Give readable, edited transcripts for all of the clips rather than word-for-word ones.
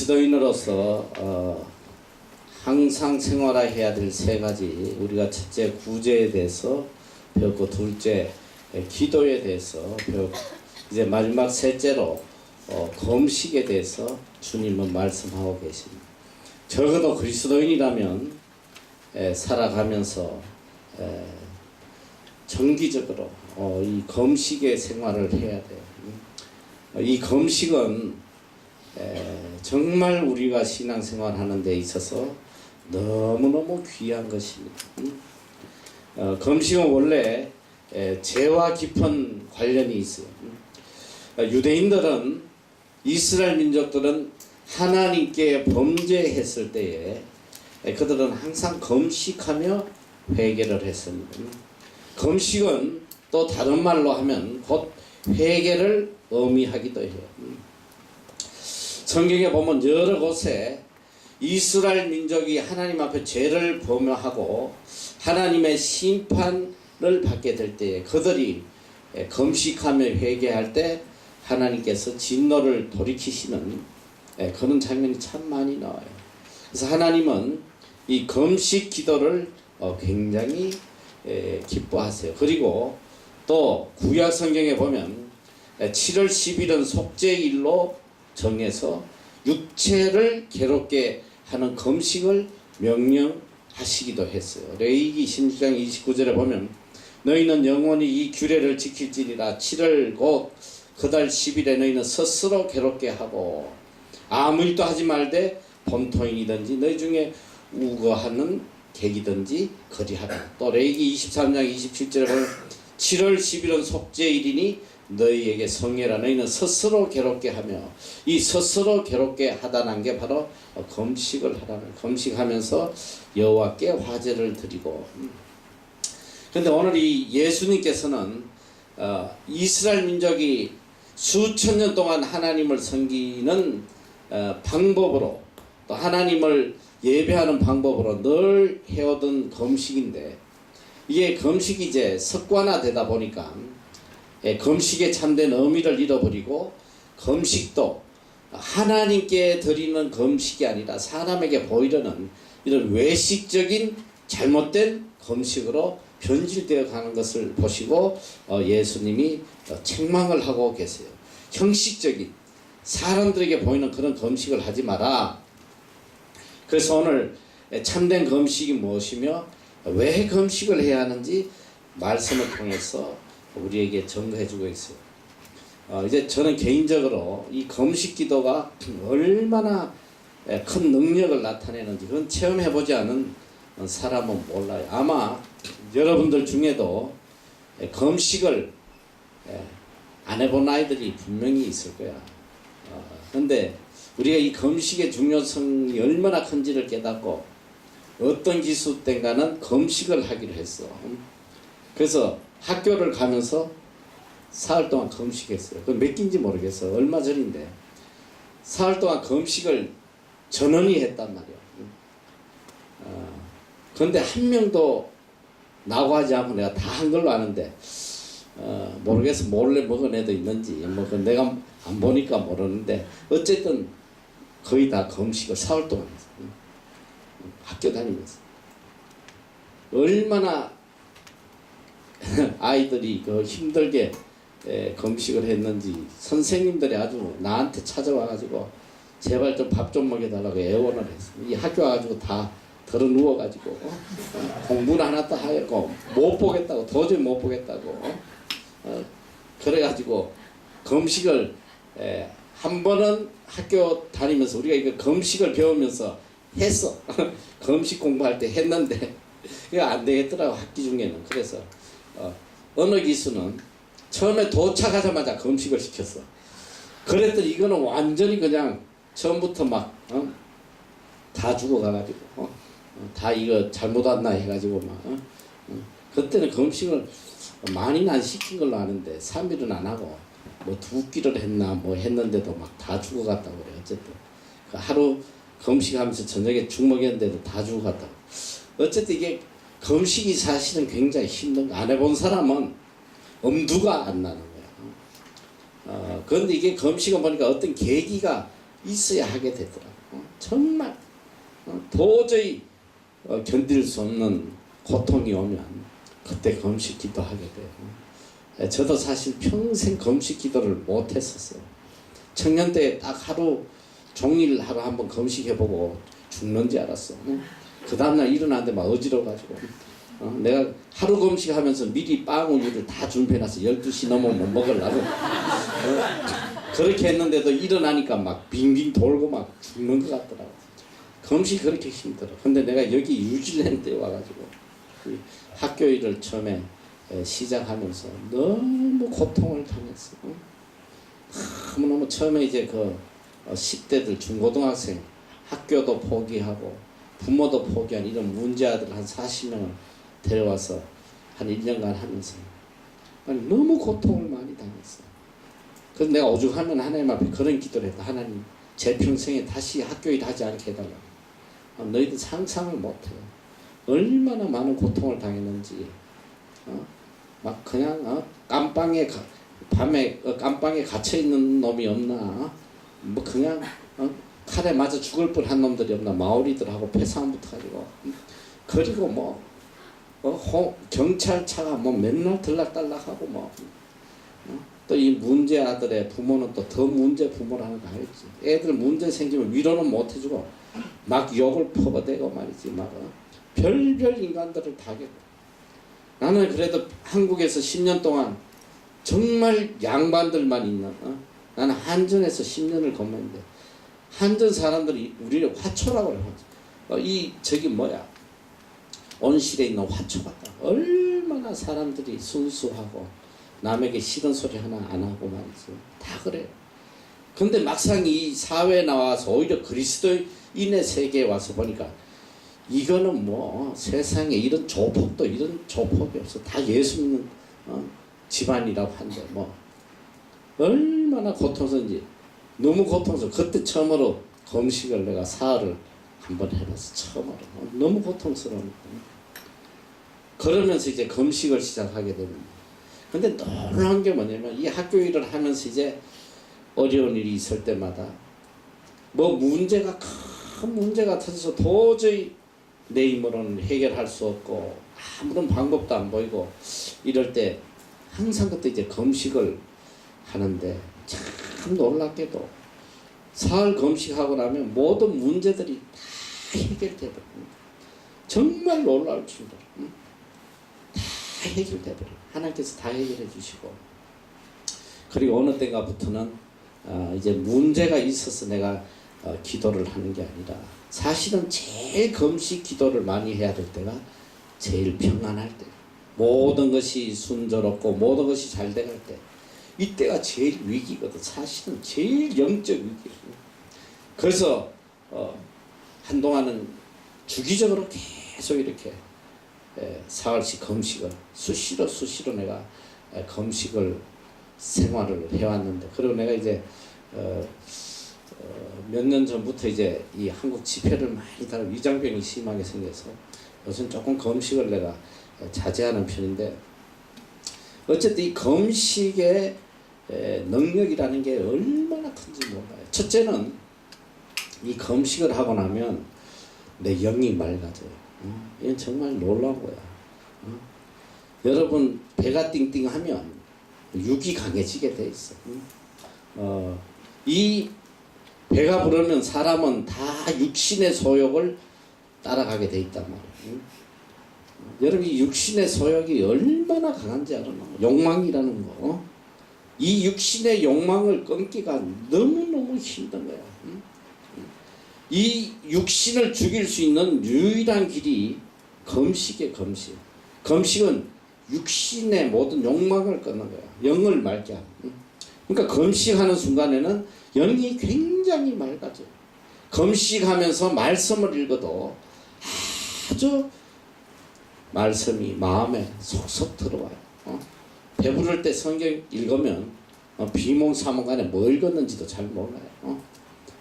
그리스도인으로서 항상 생활해야 될 세 가지, 우리가 첫째 구제에 대해서 배웠고, 둘째 기도에 대해서 배웠고, 이제 마지막 셋째로 금식에 대해서 주님은 말씀하고 계십니다. 적어도 그리스도인이라면 살아가면서 정기적으로 이 금식의 생활을 해야 돼요. 이 금식은 정말 우리가 신앙생활 하는 데 있어서 너무너무 귀한 것입니다. 금식은 원래 죄와 깊은 관련이 있어요. 유대인들은, 이스라엘 민족들은 하나님께 범죄했을 때에 그들은 항상 금식하며 회개를 했습니다. 금식은 또 다른 말로 하면 곧 회개를 의미하기도 해요. 성경에 보면 여러 곳에 이스라엘 민족이 하나님 앞에 죄를 범하고 하나님의 심판을 받게 될 때에 그들이 금식하며 회개할 때 하나님께서 진노를 돌이키시는 그런 장면이 참 많이 나와요. 그래서 하나님은 이 금식 기도를 굉장히 기뻐하세요. 그리고 또 구약 성경에 보면 7월 10일은 속죄일로 정해서 육체를 괴롭게 하는 금식을 명령하시기도 했어요. 레위기 16장 29절에 보면 너희는 영원히 이 규례를 지킬지니라. 7월 곧 그달 10일에 너희는 스스로 괴롭게 하고 아무 일도 하지 말되 본토인이든지 너희 중에 우거하는 객이든지 거리하라. 또 레위기 23장 27절에 보면 7월 10일은 속죄일이니 너희에게 성회라. 너희는 스스로 괴롭게 하며, 이 스스로 괴롭게 하다는 게 바로 금식을 하라는, 금식하면서 여호와께 화제를 드리고. 그런데 오늘 이 예수님께서는 이스라엘 민족이 수천 년 동안 하나님을 섬기는 방법으로, 또 하나님을 예배하는 방법으로 늘 해오던 금식인데, 이게 금식이 이제 습관화되다 보니까 금식의 참된 의미를 잃어버리고, 금식도 하나님께 드리는 금식이 아니라 사람에게 보이려는 이런 외식적인 잘못된 금식으로 변질되어 가는 것을 보시고 예수님이 책망을 하고 계세요. 형식적인 사람들에게 보이는 그런 금식을 하지 마라. 그래서 오늘 참된 금식이 무엇이며 왜 금식을 해야 하는지 말씀을 통해서 우리에게 증거해 주고 있어요. 이제 저는 개인적으로 이 금식 기도가 얼마나 큰 능력을 나타내는지 그건 체험해 보지 않은 사람은 몰라요. 아마 여러분들 중에도 금식을 안 해본 아이들이 분명히 있을 거야. 그런데 우리가 이 금식의 중요성이 얼마나 큰지를 깨닫고 어떤 기수 때인가는 금식을 하기로 했어. 그래서 학교를 가면서 사흘 동안 금식했어요. 그건 몇 끼인지 모르겠어. 얼마 전인데 사흘 동안 금식을 전원이 했단 말이야. 그런데 한 명도 나고 하지 않고 내가 다 한 걸로 아는데 모르겠어. 몰래 먹은 애도 있는지 뭐 내가 안 보니까 모르는데 어쨌든 거의 다 금식을 사흘 동안 했어요. 학교 다니면서 얼마나 아이들이 그 힘들게 금식을 했는지 선생님들이 아주 나한테 찾아와가지고 제발 좀 밥 좀 먹여달라고 애원을 했어요. 이 학교 와가지고 다 들어 누워가지고 공부는 하나도 하고 못 보겠다고, 도저히 못 보겠다고 그래가지고 금식을 한 번은 학교 다니면서 우리가 이거 금식을 배우면서 했어. 금식 공부할 때 했는데 이거 안 되겠더라고, 학기 중에는. 그래서 어느 기수는 처음에 도착하자마자 금식을 시켰어. 그랬더니 이거는 완전히 그냥 처음부터 막 다 죽어가가지고 다 이거 잘못 왔나 해가지고 막 그때는 금식을 많이는 안 시킨 걸로 아는데 3일은 안 하고 뭐 2끼를 했나 뭐 했는데도 막 다 죽어갔다고 그래. 어쨌든 그 하루 금식하면서 저녁에 죽 먹였는데도 다 죽어갔다고. 어쨌든 이게 금식이 사실은 굉장히 힘든 거. 안 해본 사람은 엄두가 안 나는 거야. 그런데 이게 금식은 보니까 어떤 계기가 있어야 하게 되더라. 정말 도저히 견딜 수 없는 고통이 오면 그때 금식 기도하게 돼요. 저도 사실 평생 금식 기도를 못했었어요. 청년 때 딱 하루 종일 하루 한번 금식해보고 죽는지 알았어. 그 다음날 일어나는데 막 어지러워가지고 내가 하루 금식하면서 미리 빵 우유를 다 준비해놨어. 12시 넘으면 못 먹으려고. 그렇게 했는데도 일어나니까 막 빙빙 돌고 막 죽는 것 같더라고. 금식 그렇게 힘들어. 근데 내가 여기 뉴질랜드에 와가지고 학교 일을 처음에 시작하면서 너무 고통을 당했어. 너무너무 처음에 이제 그 10대들 중고등학생 학교도 포기하고 부모도 포기한 이런 문제아들 한 40명을 데려와서 한 1년간 하면서 너무 고통을 많이 당했어. 그래서 내가 오죽하면 하나님 앞에 그런 기도를 했다. 하나님 제 평생에 다시 학교 일 하지 않게 해달라. 너희들 상상을 못해요. 얼마나 많은 고통을 당했는지. 막 그냥 깜빵에 밤에 깜빵에 갇혀 있는 놈이 없나? 뭐 그냥 칼에 맞아 죽을 뻔한 놈들이 없나? 마오리들하고 패싸움부터 가지고 그리고 뭐 경찰차가 뭐 맨날 들락달락하고 뭐 또 이 문제 아들의 부모는 또 더 문제 부모라는 거 알지? 애들 문제 생기면 위로는 못 해주고 막 욕을 퍼버대고 말이지. 막 별별 인간들을 다 겪고. 나는 그래도 한국에서 10년 동안 정말 양반들만 있는 나는 한전에서 10년을 근무했는데 한전 사람들이 우리를 화초라고 해요. 이 저기 뭐야 온실에 있는 화초 같다. 얼마나 사람들이 순수하고 남에게 싫은 소리 하나 안 하고 말이지. 다 그래요. 근데 막상 이 사회에 나와서 오히려 그리스도인의 세계에 와서 보니까 이거는 뭐 세상에 이런 조폭도 이런 조폭이 없어. 다 예수 믿는 집안이라고 한데 뭐 얼마나 고통스러운지. 너무 고통스러워. 그때 처음으로 금식을 내가 사흘을 한번 해봤어. 처음으로. 너무 고통스러우니까. 그러면서 이제 금식을 시작하게 됩니다. 근데 놀라운 게 뭐냐면 이 학교 일을 하면서 이제 어려운 일이 있을 때마다 뭐 문제가 큰 문제가 터져서 도저히 내 힘으로는 해결할 수 없고 아무런 방법도 안 보이고 이럴 때 항상 그때 이제 금식을 하는데 참 놀랍게도 사흘 금식하고 나면 모든 문제들이 다 해결되거든요. 정말 놀라울 정도로 다 해결되버려요. 하나님께서 다 해결해 주시고 그리고 어느 때가부터는 이제 문제가 있어서 내가 기도를 하는 게 아니라 사실은 제일 금식 기도를 많이 해야 될 때가 제일 평안할 때, 모든 것이 순조롭고 모든 것이 잘 돼갈 때, 이때가 제일 위기거든. 사실은 제일 영적 위기거든. 그래서 한동안은 주기적으로 계속 이렇게 사흘씩 금식을 수시로 내가 금식을 생활을 해왔는데, 그리고 내가 이제 몇 년 전부터 이제 이 한국 지폐를 많이 따라 위장병이 심하게 생겨서 요즘 조금 금식을 내가 자제하는 편인데, 어쨌든 이 금식의 능력이라는 게 얼마나 큰지 몰라요. 첫째는 이 금식을 하고 나면 내 영이 맑아져요. 이건 정말 놀라운 거야. 여러분 배가 띵띵하면 육이 강해지게 돼 있어. 이 배가 부르면 사람은 다 육신의 소욕을 따라가게 돼 있단 말이야. 여러분 이 육신의 소욕이 얼마나 강한지 알아? 욕망이라는 거. 이 육신의 욕망을 끊기가 너무너무 힘든 거야. 이 육신을 죽일 수 있는 유일한 길이 금식이에요. 금식. 금식은 육신의 모든 욕망을 끊는 거야. 영을 맑게 하는. 그러니까 금식하는 순간에는 영이 굉장히 맑아져요. 금식하면서 말씀을 읽어도 아주 말씀이 마음에 속속 들어와요. 배부를 때 성경 읽으면 비몽사몽간에 뭐 읽었는지도 잘 몰라요.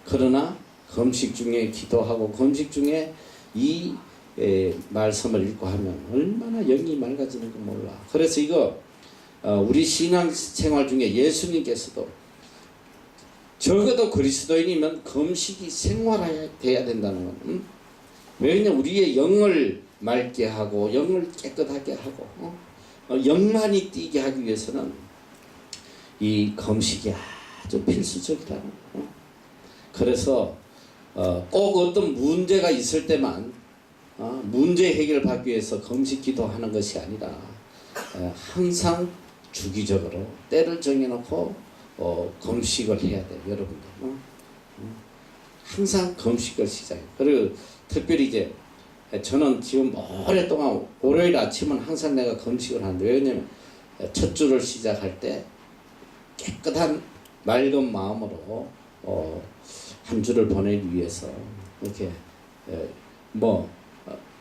그러나 금식 중에 기도하고 금식 중에 이 말씀을 읽고 하면 얼마나 영이 맑아지는 거 몰라. 그래서 이거 우리 신앙생활 중에 예수님께서도 적어도 그리스도인이면 금식이 생활돼야 된다는 건. 왜냐면 우리의 영을 맑게 하고 영을 깨끗하게 하고 영만이 뛰게 하기 위해서는 이 금식이 아주 필수적이라는 거. 그래서 꼭 어떤 문제가 있을 때만 문제 해결을 받기 위해서 금식 기도하는 것이 아니라 항상 주기적으로 때를 정해놓고 금식을 해야 돼요, 여러분들. 항상 금식을 시작해요. 그리고 특별히 이제 저는 지금 오랫동안 월요일 아침은 항상 내가 금식을 하는데, 왜냐면 첫 주를 시작할 때 깨끗한 맑은 마음으로 한 주를 보내기 위해서 이렇게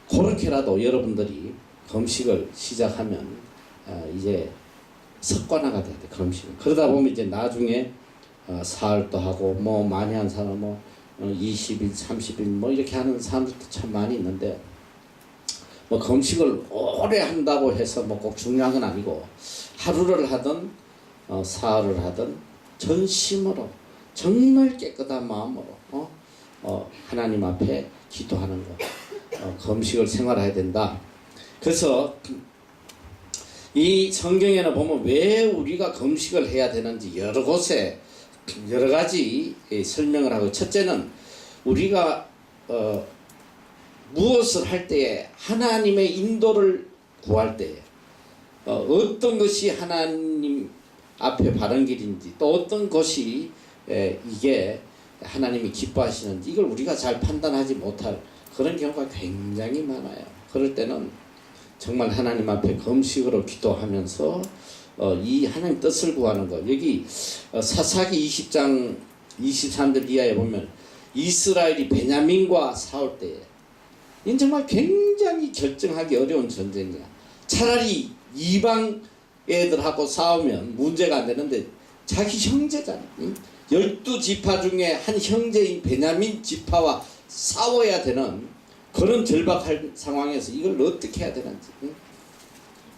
그렇게라도 여러분들이 금식을 시작하면 이제 습관화가 돼야 돼, 금식은. 그러다 보면 이제 나중에 사흘도 하고 많이 한 사람은 20일, 30일 이렇게 하는 사람들도 참 많이 있는데, 금식을 오래 한다고 해서 꼭 중요한 건 아니고, 하루를 하든 사흘을 하든 전심으로 정말 깨끗한 마음으로 하나님 앞에 기도하는 것, 금식을 생활해야 된다. 그래서 이 성경에는 보면 왜 우리가 금식을 해야 되는지 여러 곳에 여러 가지 설명을 하고, 첫째는 우리가 무엇을 할 때에 하나님의 인도를 구할 때에 어떤 것이 하나님 앞에 바른 길인지, 또 어떤 것이 이게 하나님이 기뻐하시는지, 이걸 우리가 잘 판단하지 못할 그런 경우가 굉장히 많아요. 그럴 때는 정말 하나님 앞에 금식으로 기도하면서 이 하나님 뜻을 구하는 것. 여기 사사기 20장 23절 이하에 보면 이스라엘이 베냐민과 싸울 때에, 이건 정말 굉장히 결정하기 어려운 전쟁이야. 차라리 이방 애들하고 싸우면 문제가 안 되는데 자기 형제잖아. 12지파 중에 한 형제인 베냐민 지파와 싸워야 되는 그런 절박한 상황에서 이걸 어떻게 해야 되는지.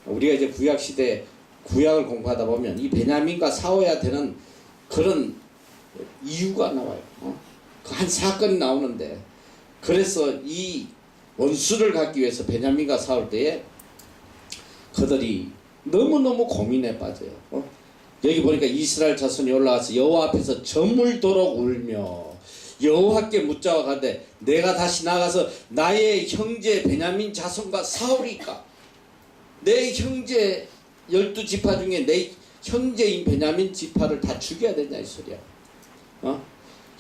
우리가 이제 구약시대 구약을 공부하다 보면 이 베냐민과 싸워야 되는 그런 이유가 나와요. 한 사건이 나오는데, 그래서 이 원수를 갖기 위해서 베냐민과 싸울 때에 그들이 너무너무 고민에 빠져요. 여기 보니까 이스라엘 자손이 올라와서 여호와 앞에서 저물도록 울며 여호와께 묻자와 가되 내가 다시 나가서 나의 형제 베냐민 자손과 싸우리까? 내 형제 12지파 중에 내 형제인 베냐민 지파를 다 죽여야 되냐 이 소리야.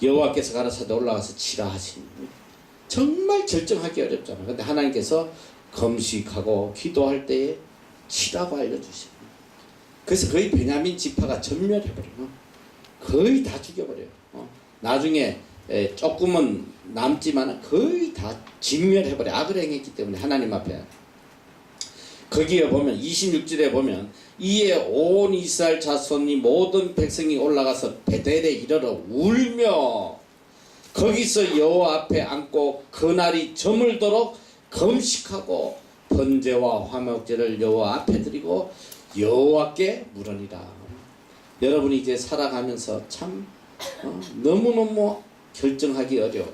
여호와께서 가라사대 올라가서 치라 하시니. 정말 결정하기 어렵잖아. 근데 하나님께서 금식하고 기도할 때에 치라고 알려주세요. 그래서 거의 베냐민 지파가 전멸해버려요. 거의 다 죽여버려요. 나중에 조금은 남지만 거의 다 진멸해버려. 악을 행했기 때문에 하나님 앞에. 거기에 보면 26절에 보면 이에 온 이스라엘 자손이 모든 백성이 올라가서 베델에 이르러 울며 거기서 여호와 앞에 앉고 그날이 저물도록 금식하고 번제와 화목제를 여호와 앞에 드리고 여호와께 물으니라. 여러분이 이제 살아가면서 참 너무너무 결정하기 어려워.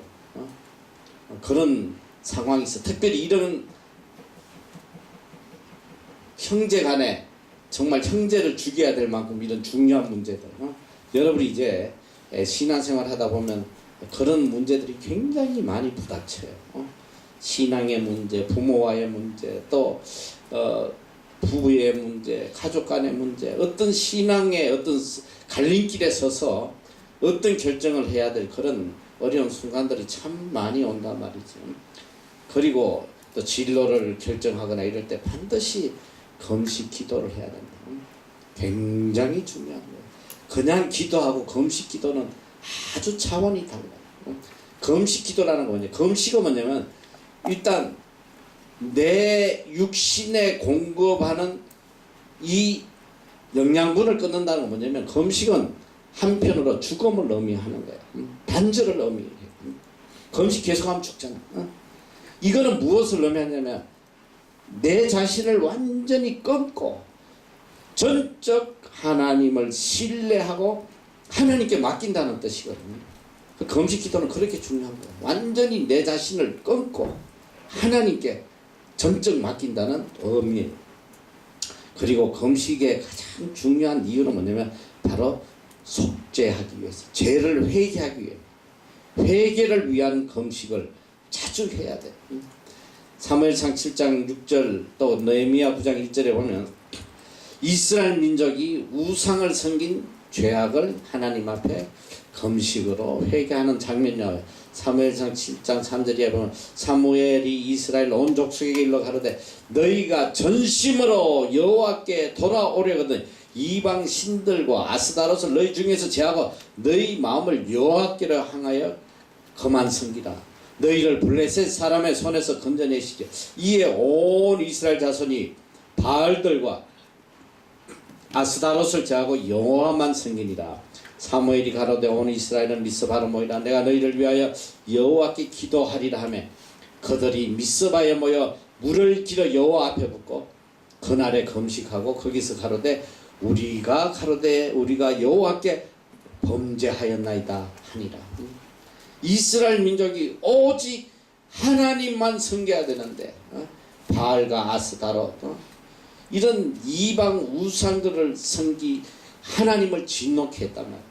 그런 상황이 있어. 특별히 이런 형제 간에 정말 형제를 죽여야 될 만큼 이런 중요한 문제들. 여러분이 이제 신앙생활 하다 보면 그런 문제들이 굉장히 많이 부닥쳐요. 신앙의 문제, 부모와의 문제, 또 부부의 문제, 가족 간의 문제, 어떤 신앙의 어떤 갈림길에 서서 어떤 결정을 해야 될 그런 어려운 순간들이 참 많이 온단 말이죠. 그리고 또 진로를 결정하거나 이럴 때 반드시 금식 기도를 해야 된다. 굉장히 중요한 거예요. 그냥 기도하고 금식 기도는 아주 차원이 달라요. 금식 기도라는 건 뭐냐? 금식은 뭐냐면 일단 내 육신에 공급하는 이 영양분을 끊는다는 건 뭐냐면, 금식은 한편으로 죽음을 의미하는 거예요. 단절을 의미해요. 금식 계속하면 죽잖아. 이거는 무엇을 의미하냐면 내 자신을 완전히 끊고 전적 하나님을 신뢰하고 하나님께 맡긴다는 뜻이거든요. 그 금식 기도는 그렇게 중요한 거예요. 완전히 내 자신을 끊고 하나님께 전적 맡긴다는 의미예요. 그리고 금식의 가장 중요한 이유는 뭐냐면 바로 속죄하기 위해서, 죄를 회개하기 위해, 회개를 위한 금식을 자주 해야 돼. 사무엘상 7장 6절 또 느헤미야 9장 1절에 보면 이스라엘 민족이 우상을 섬긴 죄악을 하나님 앞에 금식으로 회개하는 장면이에요. 사무엘상 7장 3절에 보면 사무엘이 이스라엘 온 족속에게 일러 가로되 너희가 전심으로 여호와께 돌아오려거든 이방 신들과 아스다롯을 너희 중에서 제하고 너희 마음을 여호와께로 향하여 그만 섬기라. 너희를 블레셋 사람의 손에서 건져내시게. 이에 온 이스라엘 자손이 바알들과 아스다롯을 제하고 여호와만 섬기니라. 사무엘이 가로되 온 이스라엘은 미스바로 모이라. 내가 너희를 위하여 여호와께 기도하리라 하며 그들이 미스바에 모여 물을 길어 여호와 앞에 붓고 그날에 금식하고 거기서 가로되 우리가 여호와께 범죄하였나이다 하니라. 이스라엘 민족이 오직 하나님만 섬겨야 되는데 바알과 아스다롯 이런 이방 우상들을 섬기 하나님을 진노케 했단 말이야.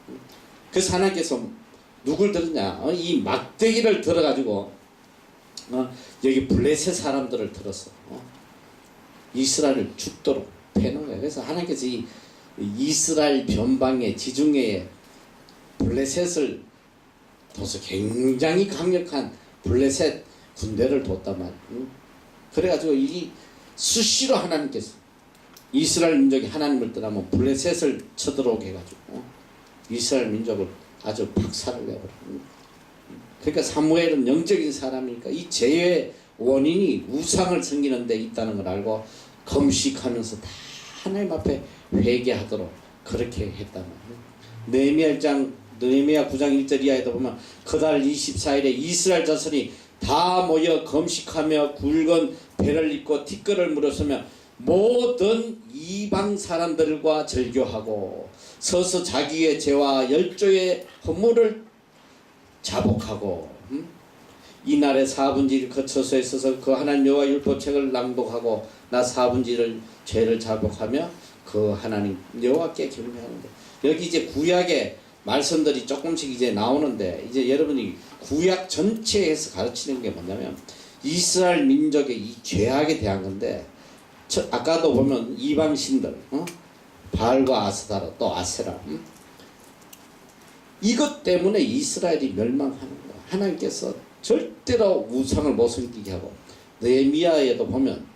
그래서 하나님께서 누굴 들었냐? 이 막대기를 들어가지고 여기 블레셋 사람들을 들었어. 이스라엘을 죽도록 패는 거야. 그래서 하나님께서 이 이스라엘 변방의 지중해에 블레셋을 둬서 굉장히 강력한 블레셋 군대를 뒀단 말이야. 그래가지고 이 수시로 하나님께서 이스라엘 민족이 하나님을 떠나면 블레셋을 쳐들어오게 해가지고 이스라엘 민족을 아주 박살을 내버려. 그러니까 사무엘은 영적인 사람이니까 이 죄의 원인이 우상을 섬기는 데 있다는 걸 알고 금식하면서 다 하나님 앞에 회개하도록 그렇게 했단 말이에요. 느헤미야 9장 1절 이하에도 보면 그달 24일에 이스라엘 자손이 다 모여 금식하며 굵은 배를 입고 티끌을 물었으며 모든 이방 사람들과 절교하고 서서 자기의 죄와 열조의 허물을 자복하고 이날에 4분지를 거쳐서 있어서 그 하나님 여호와 율법책을 낭독하고 나 4분지를 죄를 자복하며 그 하나님 여호와께 경배하는데 여기 이제 구약의 말씀들이 조금씩 이제 나오는데 이제 여러분이 구약 전체에서 가르치는 게 뭐냐면 이스라엘 민족의 이 죄악에 대한 건데 아까도 보면 이방 신들 바알과 아스다라 또 아세라 이것 때문에 이스라엘이 멸망하는 거야. 하나님께서 절대로 우상을 못 섬기게 하고 느헤미야에도 보면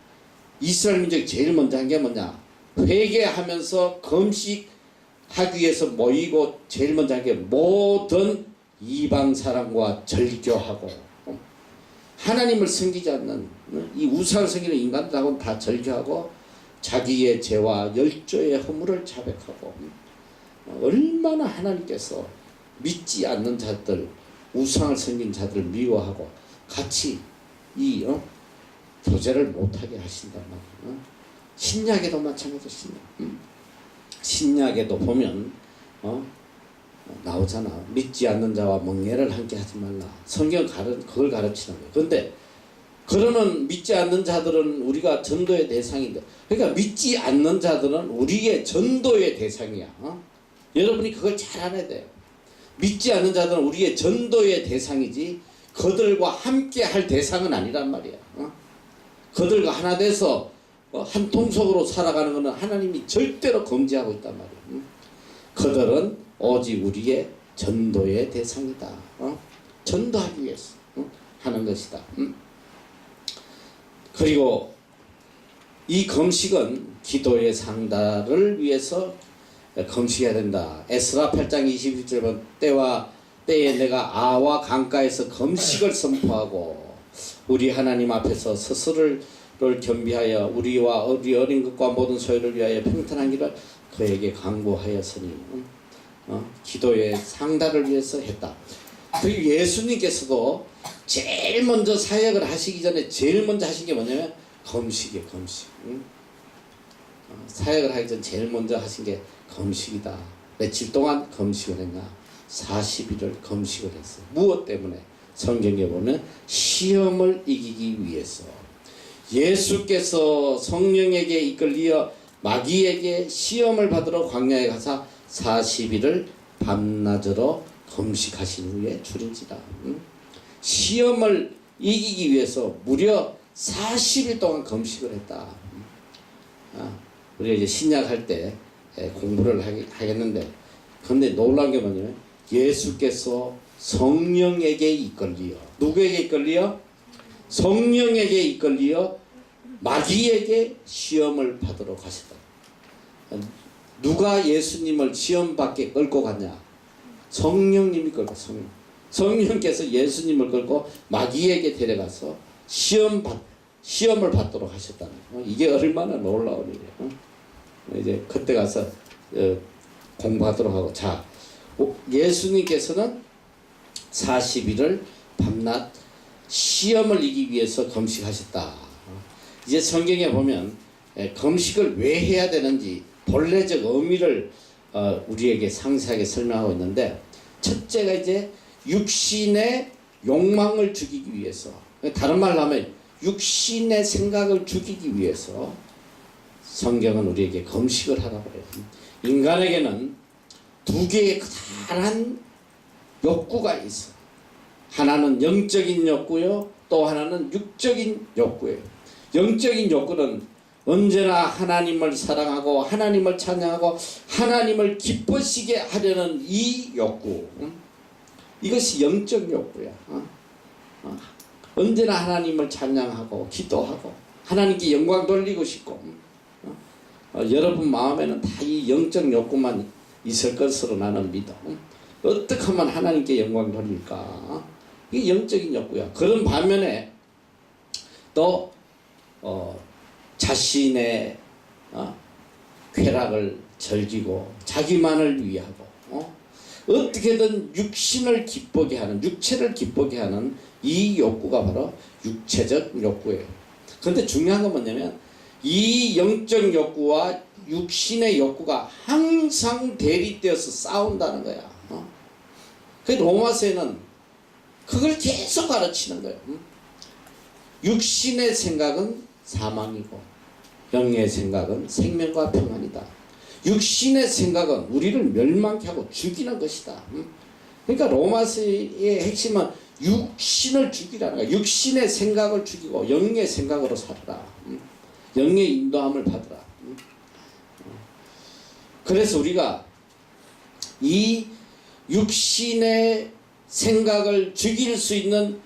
이스라엘 민족이 제일 먼저 한 게 뭐냐 회개하면서 금식하기 위해서 모이고 제일 먼저 한 게 모든 이방 사람과 절교하고 하나님을 섬기지 않는 이 우상을 섬기는 인간들하고는 다 절교하고 자기의 죄와 열조의 허물을 자백하고 얼마나 하나님께서 믿지 않는 자들 우상을 섬긴 자들을 미워하고 같이 이 교제를 못하게 하신단 말이에요. 신약에도 마찬가지입니다. 신약에도 보면 나오잖아. 믿지 않는 자와 멍에를 함께 하지 말라. 성경 그걸 가르치는 거예요. 그런데 그러는 믿지 않는 자들은 우리가 전도의 대상인데 그러니까 믿지 않는 자들은 우리의 전도의 대상이야. 여러분이 그걸 잘 알아야 돼요. 믿지 않는 자들은 우리의 전도의 대상이지 그들과 함께 할 대상은 아니란 말이야. 그들과 하나 돼서 한 통속으로 살아가는 것은 하나님이 절대로 금지하고 있단 말이야. 그들은 오직 우리의 전도의 대상이다. 전도하기 위해서 하는 것이다. 그리고 이 금식은 기도의 상달을 위해서 금식해야 된다. 에스라 8장 21절 보면 때에 내가 아와 강가에서 금식을 선포하고 우리 하나님 앞에서 스스로를 겸비하여 우리와 우리 어린 것과 모든 소유를 위하여 평탄한 길을 그에게 강구하였으니 기도의 상달을 위해서 했다. 그리고 예수님께서도 제일 먼저 사역을 하시기 전에 제일 먼저 하신 게 뭐냐면 금식이에요. 금식. 사역을 하기 전 제일 먼저 하신 게 금식이다. 며칠 동안 금식을 했냐? 40일을 금식을 했어요. 무엇 때문에? 성경에 보면 시험을 이기기 위해서. 예수께서 성령에게 이끌리어 마귀에게 시험을 받으러 광야에 가사 40일을 밤낮으로 금식하신 후에 줄인지라. 시험을 이기기 위해서 무려 40일 동안 금식을 했다. 우리가 이제 신약할 때 공부를 하겠는데, 근데 놀라운 게 뭐냐면 예수께서 성령에게 이끌리어, 누구에게 이끌리어? 성령에게 이끌리어 마귀에게 시험을 받으러 가셨다. 누가 예수님을 시험 받게 끌고 갔냐? 성령님이 끌고, 성령께서 예수님을 끌고 마귀에게 데려가서 시험을 받도록 하셨다는 거. 이게 얼마나 놀라운 일이에요. 이제 그때 가서 공부하도록 하고, 자, 예수님께서는 40일을 밤낮 시험을 이기기 위해서 금식하셨다. 이제 성경에 보면 금식을 왜 해야 되는지 본래적 의미를 우리에게 상세하게 설명하고 있는데, 첫째가 이제 육신의 욕망을 죽이기 위해서, 다른 말로 하면 육신의 생각을 죽이기 위해서 성경은 우리에게 금식을 하라고 해요. 인간에게는 두 개의 커다란 욕구가 있어. 하나는 영적인 욕구요, 또 하나는 육적인 욕구예요. 영적인 욕구는 언제나 하나님을 사랑하고 하나님을 찬양하고 하나님을 기쁘시게 하려는 이 욕구, 이것이 영적 욕구야. 언제나 하나님을 찬양하고 기도하고 하나님께 영광 돌리고 싶고, 여러분 마음에는 다 이 영적 욕구만 있을 것으로 나는 믿어. 어떻게 하면 하나님께 영광 돌릴까? 이게 영적인 욕구야. 그런 반면에 또 자신의 쾌락을 즐기고 자기만을 위하고 어떻게든 육신을 기쁘게 하는, 육체를 기쁘게 하는 이 욕구가 바로 육체적 욕구예요. 그런데 중요한 건 뭐냐면 이 영적 욕구와 육신의 욕구가 항상 대립되어서 싸운다는 거야. 그 로마서에는 그걸 계속 가르치는 거예요. 육신의 생각은 사망이고 영의 생각은 생명과 평안이다. 육신의 생각은 우리를 멸망케 하고 죽이는 것이다. 그러니까 로마서의 핵심은 육신을 죽이라는 거야. 육신의 생각을 죽이고 영의 생각으로 살아라. 영의 인도함을 받으라. 그래서 우리가 이 육신의 생각을 죽일 수 있는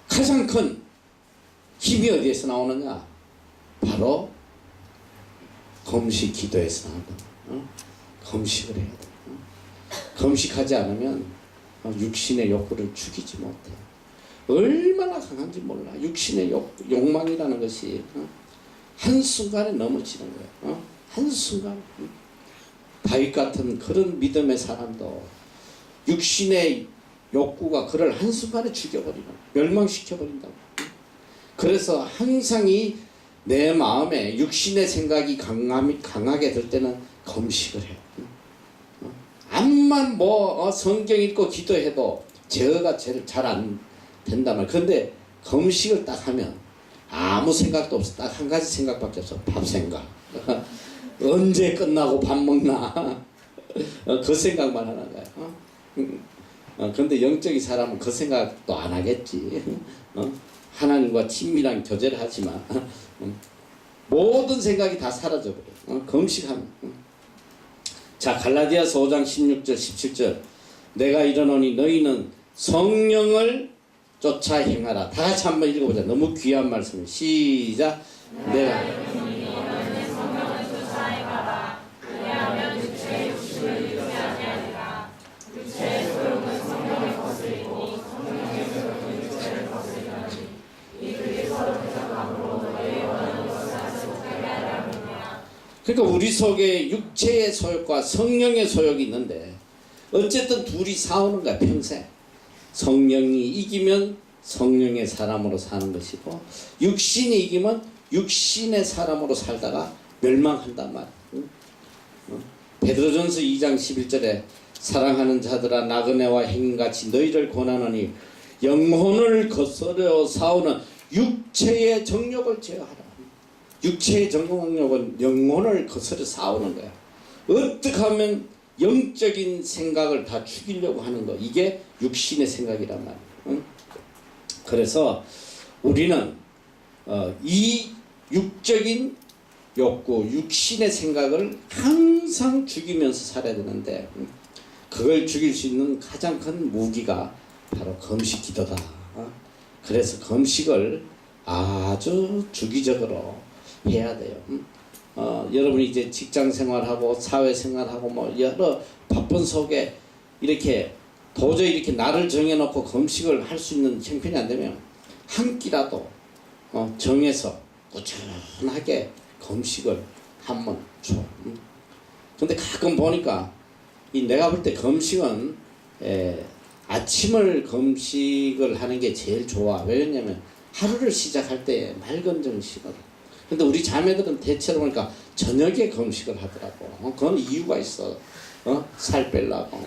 가장 큰 힘이 어디에서 나오느냐? 바로 금식 기도에서 나온다. 금식을 해야 돼. 금식하지 않으면 육신의 욕구를 죽이지 못해. 얼마나 강한지 몰라. 육신의 욕망이라는 것이 한순간에 넘어지는 거야. 한순간. 다윗 같은 그런 믿음의 사람도 육신의 욕구가 그를 한순간에 죽여버리는, 멸망시켜버린다고. 그래서 항상 내 마음에 육신의 생각이 강하게 들 때는 금식을 해요. 암만 성경 읽고 기도해도 제어가 잘 안 된다면, 근데 금식을 딱 하면 아무 생각도 없어. 딱 한 가지 생각밖에 없어. 밥 생각. 언제 끝나고 밥 먹나. 그 생각만 하는 거야. 근데 영적인 사람은 그 생각도 안 하겠지. 하나님과 친밀한 교제를 하지만 모든 생각이 다 사라져버려. 금식하면. 자, 갈라디아서 5장 16절 17절. 내가 이르노니 너희는 성령을 쫓아 행하라. 다 같이 한번 읽어보자. 너무 귀한 말씀이에요. 시작. 내가 그러니까 우리 속에 육체의 소욕과 성령의 소욕이 있는데 어쨌든 둘이 싸우는 거야, 평생. 성령이 이기면 성령의 사람으로 사는 것이고 육신이 이기면 육신의 사람으로 살다가 멸망한단 말이야. 베드로전서 2장 11절에 사랑하는 자들아 나그네와 행인같이 너희를 권하노니 영혼을 거스려 싸우는 육체의 정욕을 제어하라. 육체의 정욕은 영혼을 거스려 싸우는 거야. 어떻게 하면 영적인 생각을 다 죽이려고 하는 거, 이게 육신의 생각이란 말이야. 응? 그래서 우리는 이 육적인 욕구, 육신의 생각을 항상 죽이면서 살아야 되는데, 그걸 죽일 수 있는 가장 큰 무기가 바로 금식 기도다. 그래서 금식을 아주 주기적으로 해야 돼요. 여러분이 이제 직장 생활하고 사회 생활하고 뭐 여러 바쁜 속에 이렇게 도저히 이렇게 날을 정해놓고 금식을 할 수 있는 형편이 안 되면 한 끼라도 정해서 꾸준하게 금식을 한번 줘. 근데 가끔 보니까 내가 볼 때 금식은 아침을 금식을 하는 게 제일 좋아. 왜냐면 하루를 시작할 때 맑은 정신으로. 근데 우리 자매들은 대체로 보니까 저녁에 금식을 하더라고. 그건 이유가 있어. 살 빼려고.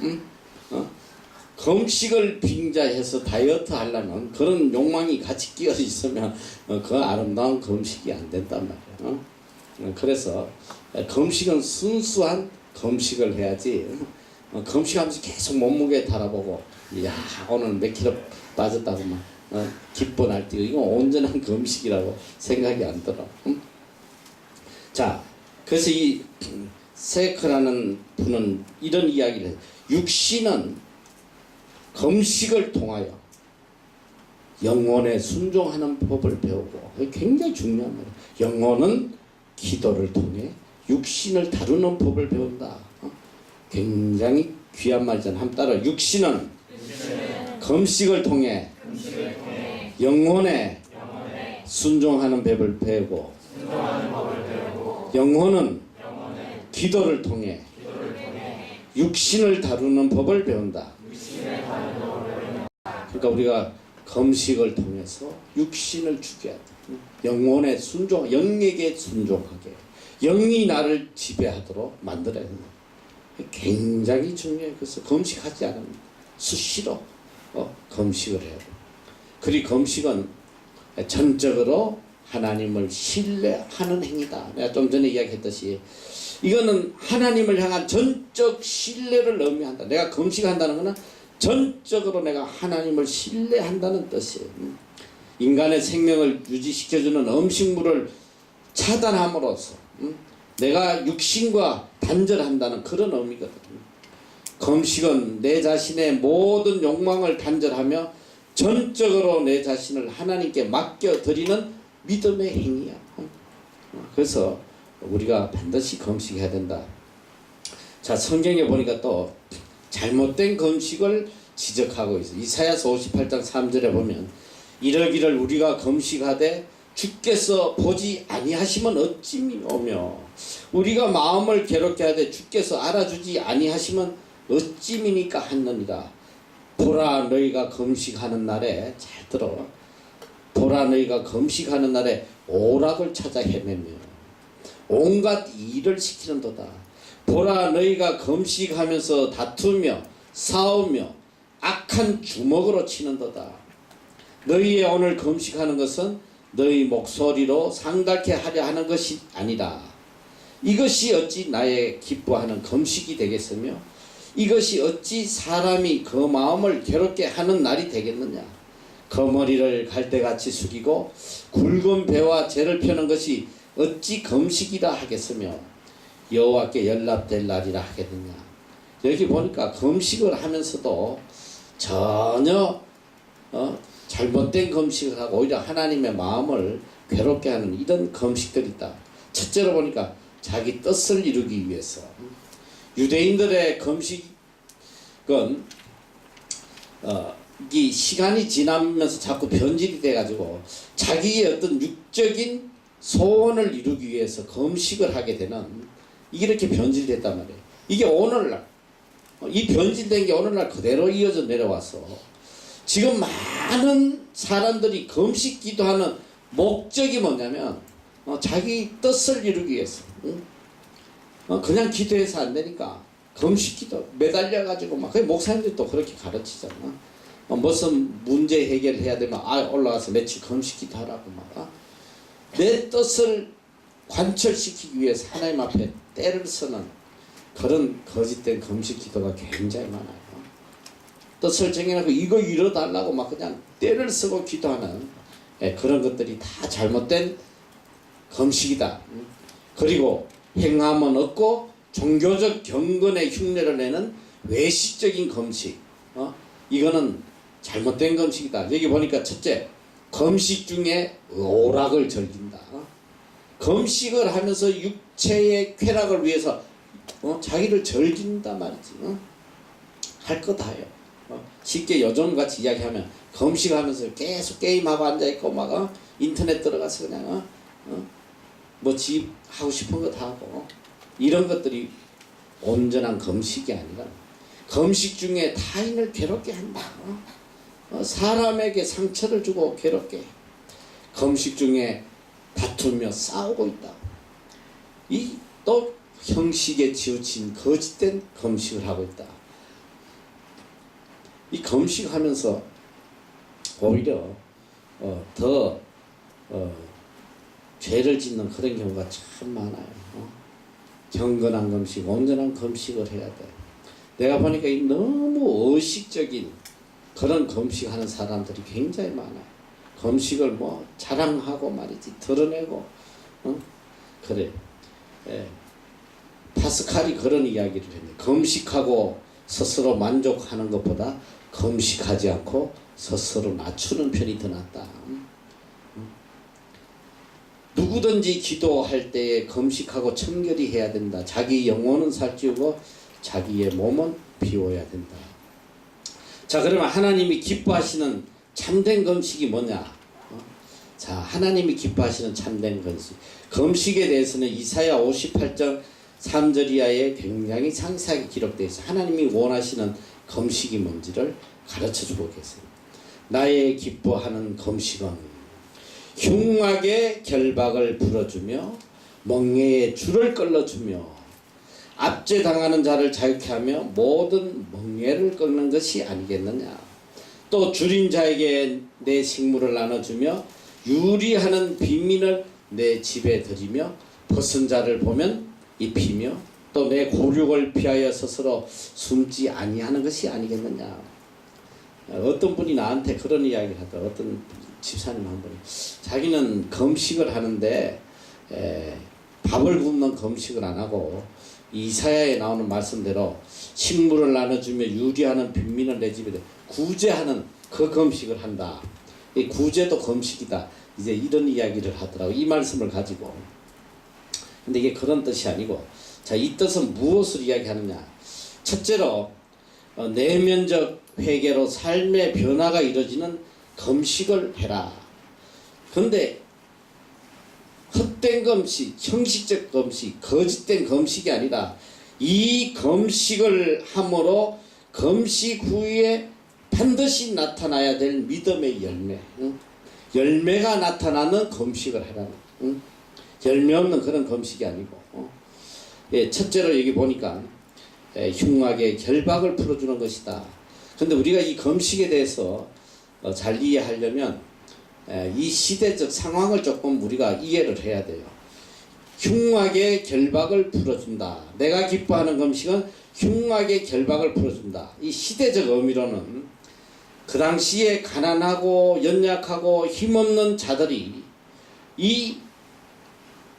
금식을 빙자해서 다이어트 하려면 그런 욕망이 같이 끼어 있으면 그 아름다운 금식이 안 된단 말이야. 그래서 금식은 순수한 금식을 해야지. 금식하면서 계속 몸무게 달아보고 야 오늘 몇 킬로 빠졌다고 막 기뻐 날뛰고 이거 온전한 금식이라고 생각이 안 들어. 자, 그래서 이 세크라는 분은 이런 이야기를 해요. 육신은 금식을 통하여 영혼에 순종하는 법을 배우고, 굉장히 중요한 말이에요. 영혼은 기도를 통해 육신을 다루는 법을 배운다. 굉장히 귀한 말이잖아. 한번 따라. 육신은 금식을 통해 영혼에 순종하는 법을 배우고, 영혼은 기도를 통해 육신을 다루는 법을 배운다. 그러니까 우리가 금식을 통해서 육신을 죽여야 돼. 영혼에 순종, 영에게 순종하게, 영이 나를 지배하도록 만들어야 된다. 굉장히 중요해. 그래서 금식하지 않으면 수시로 금식을 해야 돼. 그리고 금식은 전적으로 하나님을 신뢰하는 행위다. 내가 좀 전에 이야기했듯이 이거는 하나님을 향한 전적 신뢰를 의미한다. 내가 금식한다는 것은 전적으로 내가 하나님을 신뢰한다는 뜻이에요. 인간의 생명을 유지시켜주는 음식물을 차단함으로써 내가 육신과 단절한다는 그런 의미거든요. 금식은 내 자신의 모든 욕망을 단절하며 전적으로 내 자신을 하나님께 맡겨드리는 믿음의 행위야. 그래서 우리가 반드시 금식해야 된다. 자, 성경에 보니까 또 잘못된 금식을 지적하고 있어. 이사야서 58장 3절에 보면 이러기를 우리가 금식하되 주께서 보지 아니하시면 어찌미오며, 우리가 마음을 괴롭게 하되 주께서 알아주지 아니하시면 어찌미니까 하느니라. 보라 너희가 금식하는 날에, 잘 들어, 보라 너희가 금식하는 날에 오락을 찾아 헤매며 온갖 일을 시키는도다. 보라 너희가 금식하면서 다투며 싸우며 악한 주먹으로 치는도다. 너희의 오늘 금식하는 것은 너희 목소리로 상달케 하려 하는 것이 아니라 이것이 어찌 나의 기뻐하는 금식이 되겠으며 이것이 어찌 사람이 그 마음을 괴롭게 하는 날이 되겠느냐. 그 머리를 갈대같이 숙이고 굵은 배와 재를 펴는 것이 어찌 금식이라 하겠으며 여호와께 연락될 날이라 하겠느냐. 여기 보니까 금식을 하면서도 전혀 잘못된 금식을 하고 오히려 하나님의 마음을 괴롭게 하는 이런 금식들이 있다. 첫째로 보니까 자기 뜻을 이루기 위해서. 유대인들의 금식은 이 시간이 지나면서 자꾸 변질이 돼가지고 자기의 어떤 육적인 소원을 이루기 위해서 금식을 하게 되는, 이게 이렇게 변질됐단 말이에요. 이게 오늘날, 이 변질된 게 오늘날 그대로 이어져 내려와서 지금 많은 사람들이 금식 기도하는 목적이 뭐냐면 자기 뜻을 이루기 위해서, 그냥 기도해서 안 되니까 금식 기도 매달려 가지고 막 그 목사님들이 또 그렇게 가르치잖아. 무슨 문제 해결해야 되면 올라가서 며칠 금식 기도하라고 막 내 뜻을 관철시키기 위해서 하나님 앞에 때를 쓰는 그런 거짓된 금식 기도가 굉장히 많아요. 뜻을 정해놓고 이거 이뤄달라고 막 그냥 때를 쓰고 기도하는 그런 것들이 다 잘못된 금식이다. 그리고 행함은 없고 종교적 경건의 흉내를 내는 외식적인 금식, 이거는 잘못된 금식이다. 여기 보니까 첫째, 금식 중에 오락을 즐긴다. 금식을 하면서 육체의 쾌락을 위해서 자기를 즐긴다 말이지. 할 거 다 해요. 쉽게 요즘같이 이야기하면 금식하면서 계속 게임하고 앉아있고 막 인터넷 들어가서 그냥 뭐 집 하고 싶은 거 다 하고, 이런 것들이 온전한 금식이 아니라 금식 중에 타인을 괴롭게 한다. 사람에게 상처를 주고 괴롭게 해. 금식 중에 다투며 싸우고 있다. 이 또 형식에 치우친 거짓된 금식을 하고 있다. 이 금식하면서 오히려 더 죄를 짓는 그런 경우가 참 많아요. 경건한 금식, 온전한 금식을 해야 돼. 내가 보니까 이 너무 의식적인 그런 금식하는 사람들이 굉장히 많아요. 금식을 뭐 자랑하고 말이지, 드러내고, 그래. 파스칼이 그런 이야기를 했는데, 금식하고 스스로 만족하는 것보다 금식하지 않고 스스로 낮추는 편이 더 낫다. 누구든지 기도할 때에 금식하고 청결히 해야 된다. 자기 영혼은 살찌우고 자기의 몸은 비워야 된다. 자, 그러면 하나님이 기뻐하시는 참된 금식이 뭐냐? 자, 하나님이 기뻐하시는 참된 금식. 금식에 대해서는 이사야 58장 3절 이하에 굉장히 상세하게 기록되어 있어요. 하나님이 원하시는 금식이 뭔지를 가르쳐주고 계세요. 나의 기뻐하는 금식은 흉악의 결박을 풀어주며 멍에의 줄을 끌어주며 압제당하는 자를 자유케 하며 모든 멍에를 꺾는 것이 아니겠느냐. 또 줄인 자에게 내 식물을 나눠주며 유리하는 빈민을 내 집에 들이며 벗은 자를 보면 입히며 또 내 곤욕을 피하여 스스로 숨지 아니하는 것이 아니겠느냐. 어떤 분이 나한테 그런 이야기를 하다. 어떤 집사님 한 분이 자기는 금식을 하는데 밥을 굶는 금식을 안 하고 이사야에 나오는 말씀대로 식물을 나눠주며 유리하는 빈민을 내 집에 구제하는 그 금식을 한다. 이 구제도 금식이다. 이제 이런 이야기를 하더라고. 이 말씀을 가지고. 근데 이게 그런 뜻이 아니고, 자, 이 뜻은 무엇을 이야기하느냐. 첫째로 내면적 회개로 삶의 변화가 이루어지는 금식을 해라. 그런데 헛된 금식, 형식적 금식, 거짓된 금식이 아니라 이 금식을 함으로 금식 후에 반드시 나타나야 될 믿음의 열매, 열매가 나타나는 금식을 하라는, 열매 없는 그런 금식이 아니고, 첫째로 여기 보니까 흉악의 결박을 풀어주는 것이다. 근데 우리가 이 금식에 대해서 잘 이해하려면 이 시대적 상황을 조금 우리가 이해를 해야 돼요. 흉악의 결박을 풀어준다. 내가 기뻐하는 금식은 흉악의 결박을 풀어준다. 이 시대적 의미로는 그 당시에 가난하고 연약하고 힘없는 자들이 이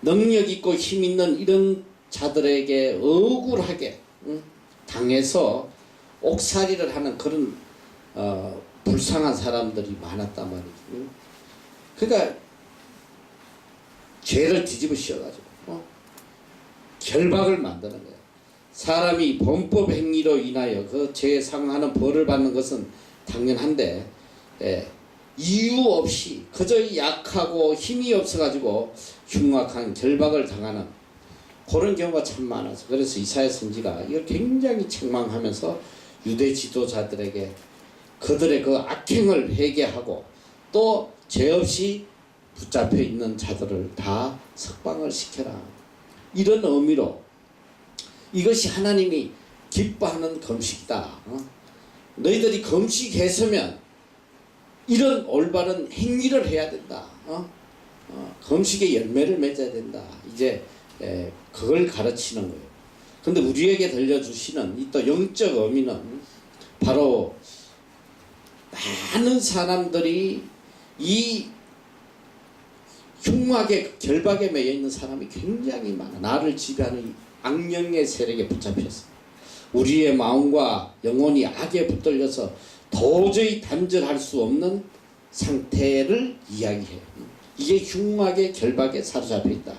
능력 있고 힘 있는 이런 자들에게 억울하게 당해서 옥살이를 하는 그런 불쌍한 사람들이 많았단 말이지. 그러니까 죄를 뒤집어 씌워가지고 결박을 만드는 거야. 사람이 범법 행위로 인하여 그 죄에 상하는 벌을 받는 것은 당연한데, 이유 없이 그저 약하고 힘이 없어가지고 흉악한 결박을 당하는 그런 경우가 참 많아서, 그래서 이사야 선지가 이걸 굉장히 책망하면서 유대 지도자들에게 그들의 그 악행을 회개하고 또 죄 없이 붙잡혀 있는 자들을 다 석방을 시켜라, 이런 의미로 이것이 하나님이 기뻐하는 금식이다. 너희들이 금식했으면 이런 올바른 행위를 해야 된다. 금식의 열매를 맺어야 된다. 이제 그걸 가르치는 거예요. 근데 우리에게 들려주시는 이 또 영적 의미는 바로 많은 사람들이 이 흉악의 결박에 매여 있는 사람이 굉장히 많아. 나를 지배하는 이 악령의 세력에 붙잡혔어. 우리의 마음과 영혼이 악에 붙들려서 도저히 단절할 수 없는 상태를 이야기해요. 이게 흉악의 결박에 사로잡혀 있다.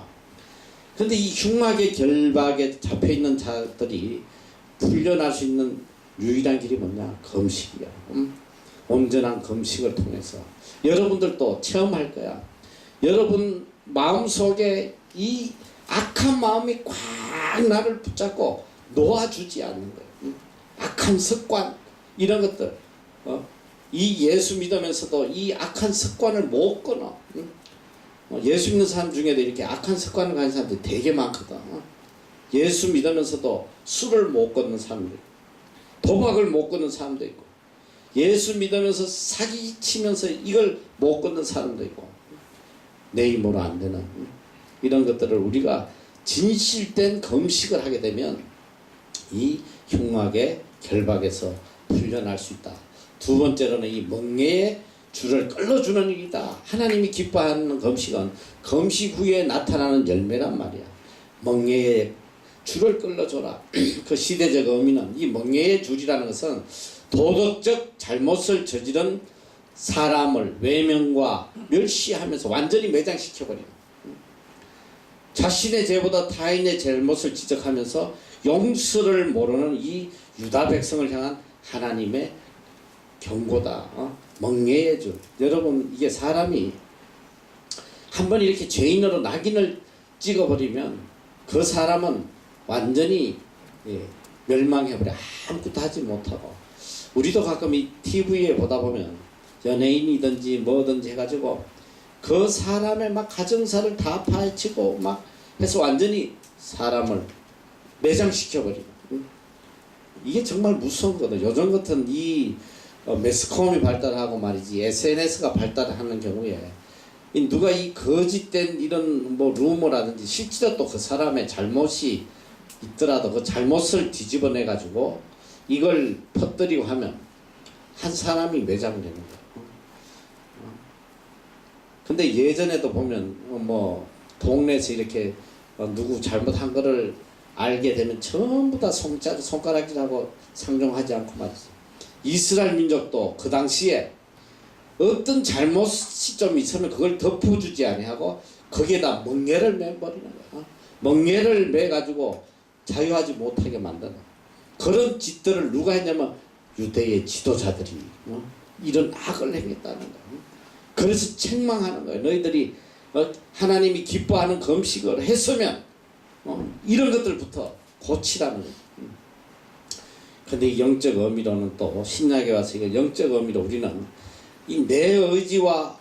그런데 이 흉악의 결박에 잡혀 있는 자들이 풀려날 수 있는 유일한 길이 뭐냐? 금식이야. 온전한 금식을 통해서 여러분들도 체험할 거야. 여러분 마음속에 이 악한 마음이 꽉 나를 붙잡고 놓아주지 않는 거예요. 악한 습관 이런 것들 이 예수 믿으면서도 이 악한 습관을 못 끊어. 예수 믿는 사람 중에도 이렇게 악한 습관을 가진 사람들이 되게 많거든. 예수 믿으면서도 술을 못 끊는 사람들, 도박을 못 끊는 사람도 있고, 예수 믿으면서 사기치면서 이걸 못 끊는 사람도 있고, 내 힘으로 안 되는 이런 것들을 우리가 진실된 금식을 하게 되면 이 흉악의 결박에서 풀려날 수 있다. 두 번째로는 이 멍에의 줄을 끌어주는 일이다. 하나님이 기뻐하는 금식은 금식 후에 나타나는 열매란 말이야. 멍에의 줄을 끌어줘라. 그 시대적 의미는 이 멍에의 줄이라는 것은 도덕적 잘못을 저지른 사람을 외면과 멸시하면서 완전히 매장시켜버리는, 자신의 죄보다 타인의 잘못을 지적하면서 용서를 모르는 이 유다 백성을 향한 하나님의 경고다. 멍에의 줄. 여러분, 이게 사람이 한번 이렇게 죄인으로 낙인을 찍어버리면 그 사람은 완전히 멸망해버려. 아무것도 하지 못하고. 우리도 가끔 이 TV에 보다 보면 연예인이든지 뭐든지 해가지고 그 사람의 막 가정사를 다 파헤치고 막 해서 완전히 사람을 매장시켜버리는, 이게 정말 무서운 거다. 요즘 같은 이 매스컴이 발달하고 말이지, SNS가 발달하는 경우에 누가 이 거짓된 이런 뭐 루머라든지 실제로 또 그 사람의 잘못이 있더라도 그 잘못을 뒤집어내 가지고 이걸 퍼뜨리고 하면 한 사람이 매장되는 거야. 근데 예전에도 보면 뭐 동네에서 이렇게 누구 잘못한 거를 알게 되면 전부 다 손가락질하고 상종하지 않고 말이지. 이스라엘 민족도 그 당시에 어떤 잘못이 좀 있으면 그걸 덮어주지 아니하고 거기에다 멍에를 매버리는 거야. 멍에를 매가지고 자유하지 못하게 만드는 그런 짓들을 누가 했냐면 유대의 지도자들이 이런 악을 행했다는 거야. 그래서 책망하는 거예요. 너희들이 하나님이 기뻐하는 금식을 했으면 이런 것들부터 고치라는 거예요. 근데 이 영적 의미로는 또 신약에 와서 이거 영적 의미로 우리는 이 내 의지와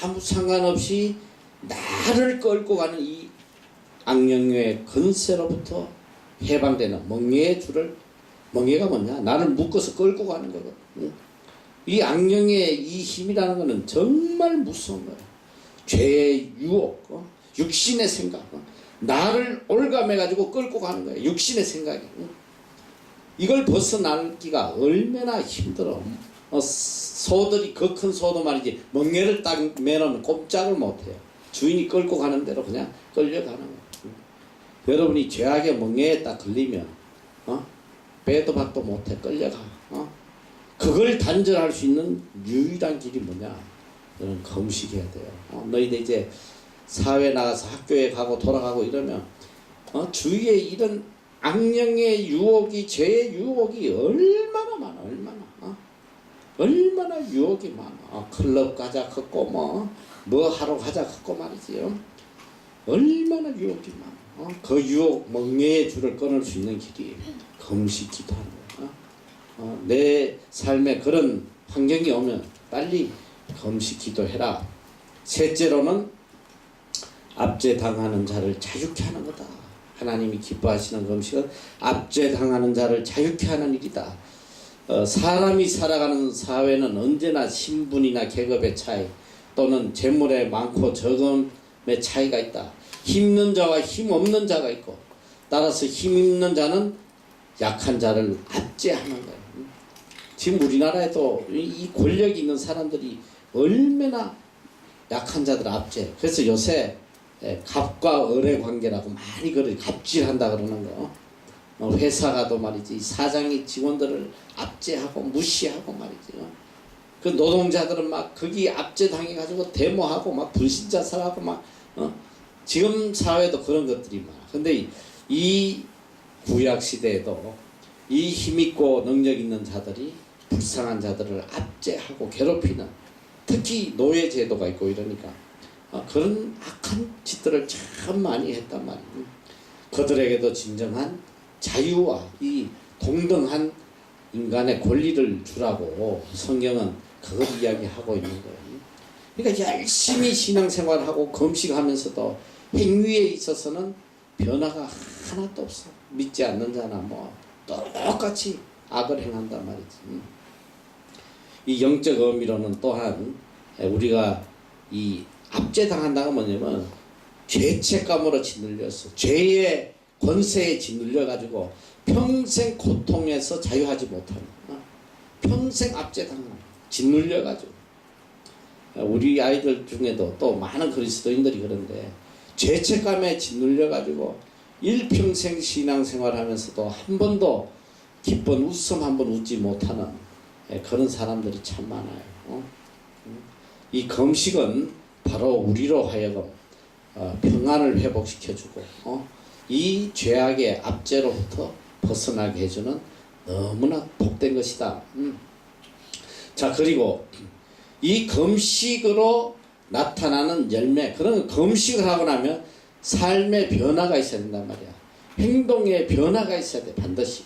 아무 상관없이 나를 끌고 가는 이 악령의 근세로부터 해방되는 멍에의 줄을, 멍에가 뭐냐? 나를 묶어서 끌고 가는 거거든. 이 악령의 이 힘이라는 것은 정말 무서운 거야. 죄의 유혹, 육신의 생각, 나를 올감해가지고 끌고 가는 거야. 육신의 생각이. 이걸 벗어나기가 얼마나 힘들어. 소들이, 그 큰 소도 말이지, 멍에를 딱 매놓으면 꼼짝을 못해요. 주인이 끌고 가는 대로 그냥 끌려가는 거야. 여러분이 죄악의 멍에에 딱 걸리면 빼도 박도 못해 끌려가. 그걸 단절할 수 있는 유일한 길이 뭐냐? 너는 금식해야 돼요. 너희들 이제 사회 나가서 학교에 가고 돌아가고 이러면 주위에 이런 악령의 유혹이, 죄의 유혹이 얼마나 많아. 얼마나 유혹이 많아. 클럽 가자 했고 뭐 하러 가자 했고 말이지요. 얼마나 유혹이 많아. 그 유혹 멍에의 줄을 끊을 수 있는 길이 금식 기도하는 거야. 내 삶에 그런 환경이 오면 빨리 금식 기도해라. 셋째로는 압제당하는 자를 자유케 하는 거다. 하나님이 기뻐하시는 금식은 압제당하는 자를 자유케 하는 일이다. 사람이 살아가는 사회는 언제나 신분이나 계급의 차이 또는 재물의 많고 적음의 차이가 있다. 힘있는 자와 힘없는 자가 있고 따라서 힘있는 자는 약한 자를 압제하는 거예요. 지금 우리나라에도 이 권력이 있는 사람들이 얼마나 약한 자들 압제. 그래서 요새 갑과 을의 관계라고 많이 그래 갑질한다 그러는 거. 회사가도 말이지 사장이 직원들을 압제하고 무시하고 말이지. 그 노동자들은 막 거기 압제당해 가지고 데모하고 막 불신자살하고 막 지금 사회도 그런 것들이 많아. 근데 이 구약 시대에도 이 힘있고 능력 있는 자들이 불쌍한 자들을 압제하고 괴롭히는 특히 노예 제도가 있고 이러니까 그런 악한 짓들을 참 많이 했단 말이에요. 그들에게도 진정한 자유와 이 동등한 인간의 권리를 주라고 성경은 그걸 이야기하고 있는 거예요. 그러니까 열심히 신앙생활하고 금식하면서도 행위에 있어서는 변화가 하나도 없어. 믿지 않는 자나 뭐 똑같이 악을 행한단 말이지. 이 영적 의미로는 또한 우리가 이 압제당한다가 뭐냐면 죄책감으로 짓눌렸어. 죄의 권세에 짓눌려 가지고 평생 고통에서 자유하지 못하는 평생 압제당하는 짓눌려 가지고 우리 아이들 중에도 또 많은 그리스도인들이 그런데 죄책감에 짓눌려 가지고 일평생 신앙생활하면서도 한 번도 기쁜 웃음 한 번 웃지 못하는 그런 사람들이 참 많아요. 이 금식은 바로 우리로 하여금 평안을 회복시켜주고 이 죄악의 압제로부터 벗어나게 해주는 너무나 복된 것이다. 자, 그리고 이 금식으로 나타나는 열매, 그런 금식을 하고 나면 삶의 변화가 있어야 된단 말이야. 행동의 변화가 있어야 돼, 반드시.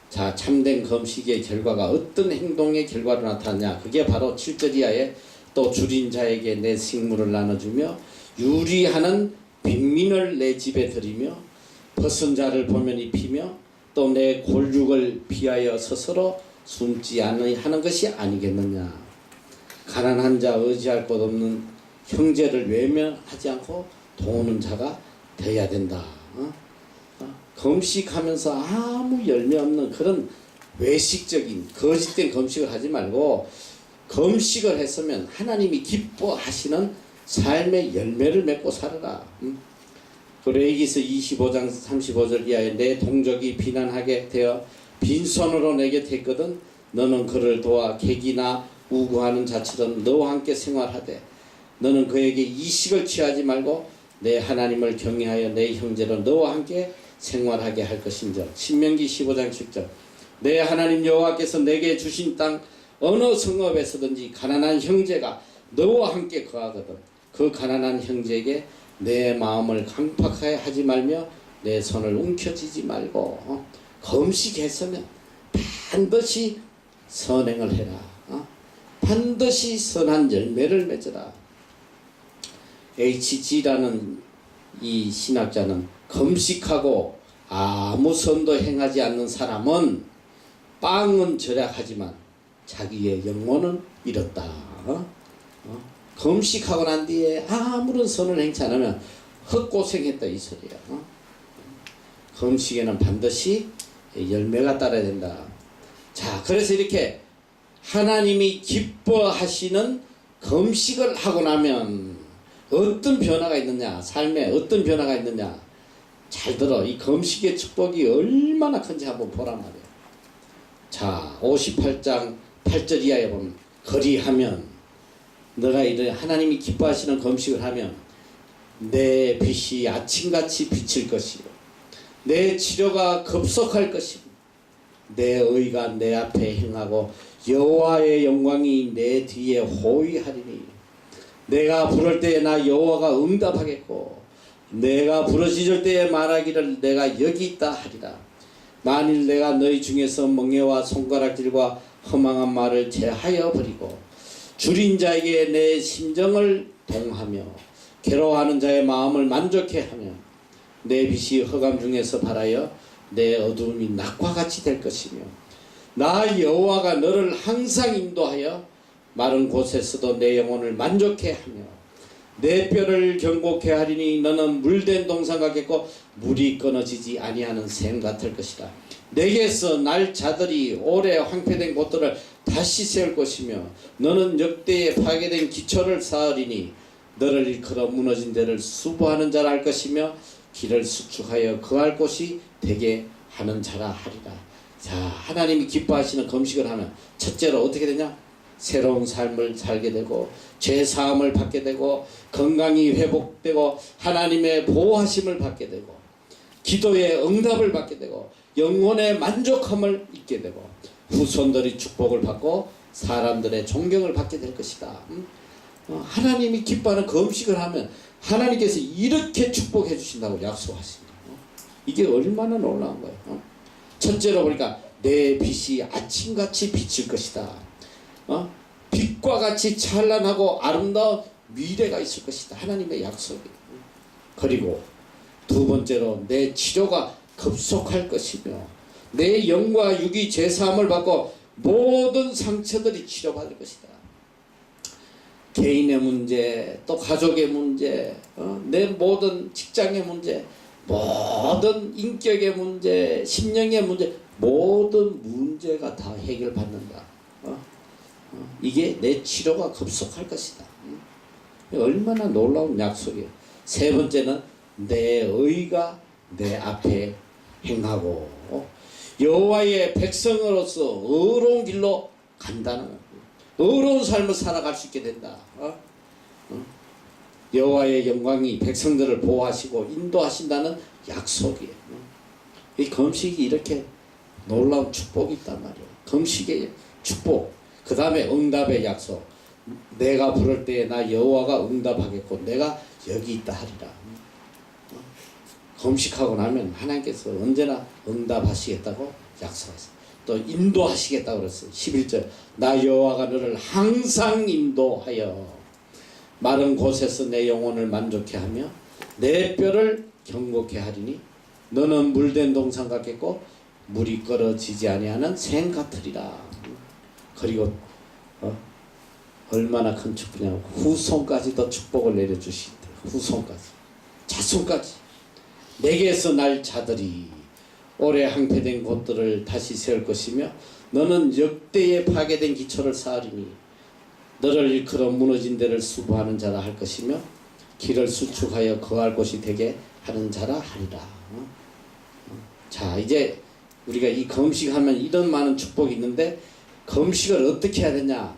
자, 참된 금식의 결과가 어떤 행동의 결과로 나타나냐. 그게 바로 7절 이하에 또 줄인 자에게 내 식물을 나눠주며 유리하는 빈민을 내 집에 들이며 벗은 자를 보면 입히며 또 내 골육을 피하여 스스로 숨지 않는 것이 아니겠느냐. 가난한 자 의지할 것 없는 형제를 외면하지 않고 도우는 자가 되어야 된다. 금식하면서 아무 열매 없는 그런 외식적인 거짓된 금식을 하지 말고 금식을 했으면 하나님이 기뻐하시는 삶의 열매를 맺고 살아라. 레위기서 25장 35절 이하에 내 동족이 비난하게 되어 빈손으로 내 곁에 있거든 너는 그를 도와 객이나 우구하는 자처럼 너와 함께 생활하되 너는 그에게 이식을 취하지 말고 내 하나님을 경외하여 내 형제로 너와 함께 생활하게 할 것인즉. 신명기 15장 10절 내 하나님 여호와께서 내게 주신 땅 어느 성읍에서든지 가난한 형제가 너와 함께 거하거든 그 가난한 형제에게 내 마음을 강팍하게 하지 말며 내 손을 움켜쥐지 말고 금식했으면 반드시 선행을 해라. 반드시 선한 열매를 맺어라. HG라는 이 신학자는 금식하고 아무 선도 행하지 않는 사람은 빵은 절약하지만 자기의 영혼은 잃었다. 금식하고 난 뒤에 아무런 선을 행치 않으면 헛고생했다 이 소리야. 금식에는 반드시 열매가 따라야 된다. 자, 그래서 이렇게 하나님이 기뻐하시는 금식을 하고 나면 어떤 변화가 있느냐, 삶에 어떤 변화가 있느냐. 잘 들어. 이 금식의 축복이 얼마나 큰지 한번 보란 말이야. 자, 58장 8절 이하에 보면 거리하면 너가 이래 하나님이 기뻐하시는 금식을 하면 내 빛이 아침같이 비칠 것이요 내 치료가 급속할 것이고 내 의가 내 앞에 행하고 여호와의 영광이 내 뒤에 호위하리니 내가 부를 때에 나 여호와가 응답하겠고 내가 부르짖을 때에 말하기를 내가 여기 있다 하리라. 만일 내가 너희 중에서 멍에와 손가락질과 허망한 말을 제하여 버리고 줄인 자에게 내 심정을 동하며 괴로워하는 자의 마음을 만족해 하며 내 빛이 흑암 중에서 발하여 내 어두움이 낮과 같이 될 것이며 나 여호와가 너를 항상 인도하여 마른 곳에서도 내 영혼을 만족해 하며 내 뼈를 경고케 하리니 너는 물된 동산 같겠고 물이 끊어지지 아니하는 샘 같을 것이라. 내게서 날 자들이 오래 황폐된 곳들을 다시 세울 것이며 너는 역대에 파괴된 기초를 쌓으리니 너를 일컬어 무너진 데를 수보하는 자라 할 것이며 길을 수축하여 거할 곳이 되게 하는 자라 하리라. 자, 하나님이 기뻐하시는 금식을 하면 첫째로 어떻게 되냐? 새로운 삶을 살게 되고 죄 사함을 받게 되고 건강이 회복되고 하나님의 보호하심을 받게 되고 기도의 응답을 받게 되고 영혼의 만족함을 잊게 되고 후손들이 축복을 받고 사람들의 존경을 받게 될 것이다. 하나님이 기뻐하는 금식을 하면 하나님께서 이렇게 축복해 주신다고 약속하십니다. 이게 얼마나 놀라운 거예요. 첫째로 보니까 내 빛이 아침같이 비칠 것이다. 빛과 같이 찬란하고 아름다운 미래가 있을 것이다. 하나님의 약속이. 그리고 두 번째로 내 치료가 급속할 것이며 내 영과 육이 죄사함을 받고 모든 상처들이 치료받을 것이다. 개인의 문제, 또 가족의 문제, 내 모든 직장의 문제, 모든 인격의 문제, 심령의 문제, 모든 문제가 다 해결받는다. 이게 내 치료가 급속할 것이다. 얼마나 놀라운 약속이에요. 세 번째는 내 의가 내 앞에 행하고 여호와의 백성으로서 의로운 길로 간다는 거예요. 의로운 삶을 살아갈 수 있게 된다. 여호와의 영광이 백성들을 보호하시고 인도하신다는 약속이에요. 이 금식이 이렇게 놀라운 축복이 있단 말이에요. 금식의 축복, 그 다음에 응답의 약속. 내가 부를 때에 나 여호와가 응답하겠고 내가 여기 있다 하리라. 금식하고 나면 하나님께서 언제나 응답하시겠다고 약속하셨어요. 또 인도하시겠다고 그랬어요. 11절 나 여호와가 너를 항상 인도하여 마른 곳에서 내 영혼을 만족해 하며 내 뼈를 경고케 하리니 너는 물된 동산 같겠고 물이 끊어지지 아니하는 샘 같으리라. 그리고 얼마나 큰 축복이냐면 후손까지도 축복을 내려주신대. 후손까지 자손까지 내게서 날 자들이 오래 항폐된 곳들을 다시 세울 것이며 너는 역대에 파괴된 기초를 쌓으리니 너를 일컬어 무너진 데를 수보하는 자라 할 것이며 길을 수축하여 거할 곳이 되게 하는 자라 하리라. 자, 이제 우리가 이 금식하면 이런 많은 축복이 있는데 금식을 어떻게 해야 되냐?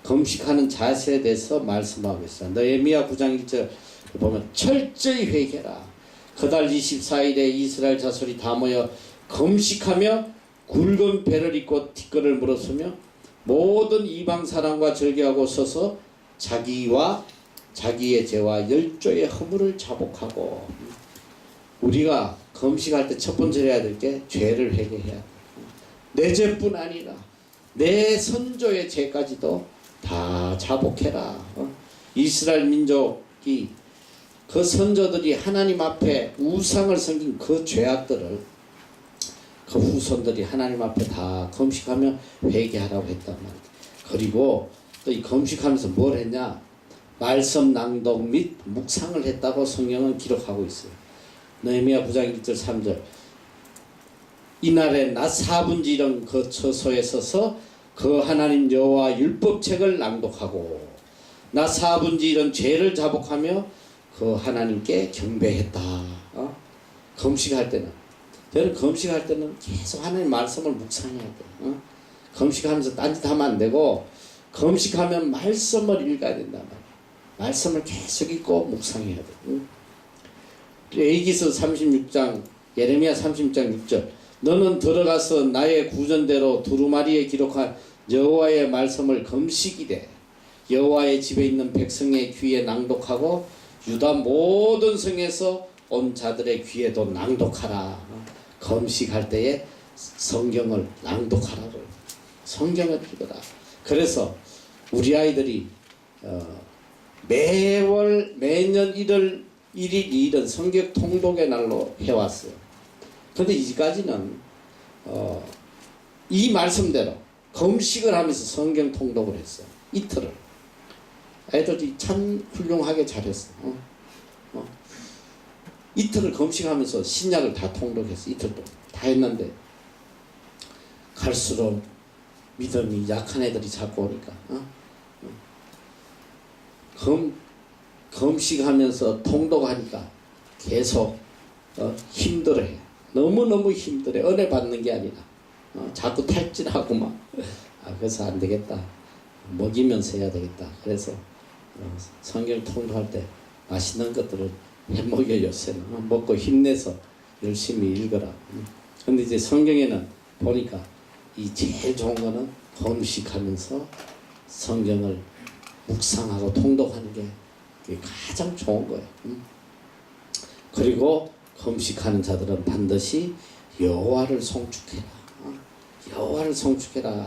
금식하는 자세에 대해서 말씀하고 있어요. 느헤미야 9장 1절 보면 철저히 회개라. 그달 24일에 이스라엘 자손이 다 모여 금식하며 굵은 배를 입고 티끌을 물었으며 모든 이방 사람과 절개하고 서서 자기와 자기의 죄와 열조의 허물을 자복하고. 우리가 금식할 때 첫 번째로 해야 될 게 죄를 회개해야 돼. 내 죄뿐 아니라 내 선조의 죄까지도 다 자복해라. 이스라엘 민족이 그 선조들이 하나님 앞에 우상을 섬긴 그 죄악들을 그 후손들이 하나님 앞에 다 금식하며 회개하라고 했단 말이에요. 그리고 또 이 금식하면서 뭘 했냐? 말씀 낭독 및 묵상을 했다고 성경은 기록하고 있어요. 느헤미야 9장 1절 3절 이날에 낮 4분지령 그 처소에 서서 그 하나님 여호와 율법책을 낭독하고 낮 4분지령 죄를 자복하며 그 하나님께 경배했다. 금식할 때는 저는 금식할 때는 계속 하나님 말씀을 묵상해야 돼. 금식하면서 딴짓하면 안 되고 금식하면 말씀을 읽어야 된단 말이야. 말씀을 계속 읽고 묵상해야 돼. 레위기서 36장 예레미야 36장 6절 너는 들어가서 나의 구전대로 두루마리에 기록한 여호와의 말씀을 금식이래 여호와의 집에 있는 백성의 귀에 낭독하고 유다 모든 성에서 온 자들의 귀에도 낭독하라. 금식할 때에 성경을 낭독하라고. 성경을 읽어라. 그래서 우리 아이들이 매년 1월 1일 2일은 성경 통독의 날로 해왔어요. 근데 이제까지는 이 말씀대로 금식을 하면서 성경 통독을 했어요. 이틀을. 애들이 참 훌륭하게 잘했어. 이틀을 금식하면서 신약을 다 통독했어. 이틀도 다 했는데 갈수록 믿음이 약한 애들이 자꾸 오니까 금식하면서 통독하니까 계속 힘들어해. 너무너무 힘들어. 은혜 받는 게 아니라 자꾸 탈진하고 막 그래서 안 되겠다. 먹이면서 해야 되겠다. 그래서 성경 통독할 때 맛있는 것들을 해먹여 요새는 먹고 힘내서 열심히 읽어라. 근데 이제 성경에는 보니까 이 제일 좋은 거는 금식하면서 성경을 묵상하고 통독하는 게 그게 가장 좋은 거예요. 그리고 금식하는 자들은 반드시 여호와를 송축해라. 여호와를 송축해라.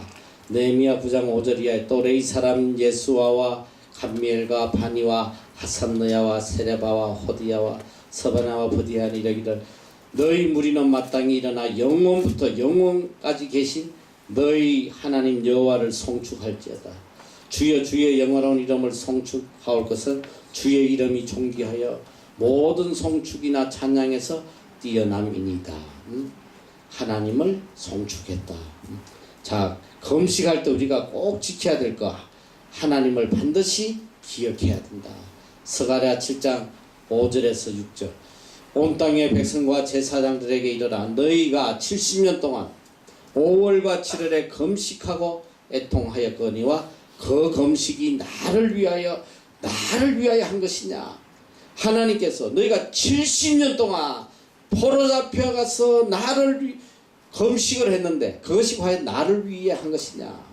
느헤미야 9장 5절 이하에 또 레위 사람 예수아와 감미엘과 바니와 하산느야와 세레바와 호디야와 서바나와 부디아니 이르기를 너희 무리는 마땅히 일어나 영원부터 영원까지 계신 너희 하나님 여호와를 송축할지어다. 주여 주의 영화로운 이름을 송축하올 것은 주의 이름이 존귀하여 모든 송축이나 찬양에서 뛰어남이니이다. 하나님을 송축했다. 자, 금식할 때 우리가 꼭 지켜야 될 거 하나님을 반드시 기억해야 된다. 스가랴 7장 5절에서 6절 온 땅의 백성과 제사장들에게 이르라. 너희가 70년 동안 5월과 7월에 금식하고 애통하였거니와 그 금식이 나를 위하여 한 것이냐. 하나님께서 너희가 70년 동안 포로 잡혀가서 나를 금식을 했는데 그것이 과연 나를 위해 한 것이냐.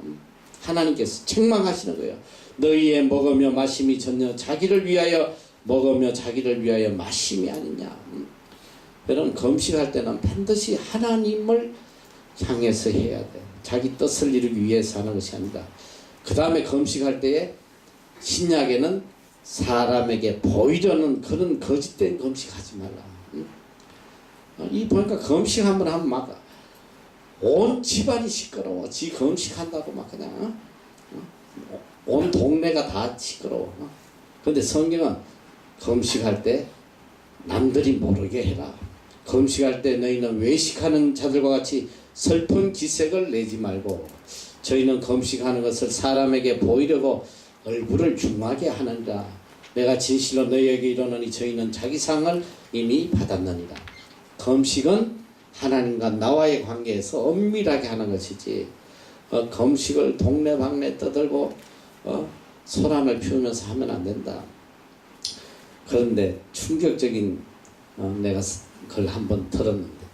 하나님께서 책망하시는 거예요. 너희의 먹으며 마심이 전혀 자기를 위하여 먹으며 자기를 위하여 마심이 아니냐. 여러분 금식할 때는 반드시 하나님을 향해서 해야 돼. 자기 뜻을 이루기 위해서 하는 것이 아니다. 그 다음에 금식할 때에 신약에는 사람에게 보이려는 그런 거짓된 금식하지 말라. 이 보니까 금식 한번 하면 막 온 집안이 시끄러워. 지 금식한다고 막 그냥 온 동네가 다 시끄러워. 근데 성경은 금식할 때 남들이 모르게 해라. 금식할 때 너희는 외식하는 자들과 같이 슬픈 기색을 내지 말고 저희는 금식하는 것을 사람에게 보이려고 얼굴을 중하게 하느니라. 내가 진실로 너희에게 이르노니 저희는 자기 상을 이미 받았느니라. 금식은 하나님과 나와의 관계에서 엄밀하게 하는 것이지 금식을 동네방네 떠들고 소란을 피우면서 하면 안 된다. 그런데 충격적인 내가 그걸 한번 들었는데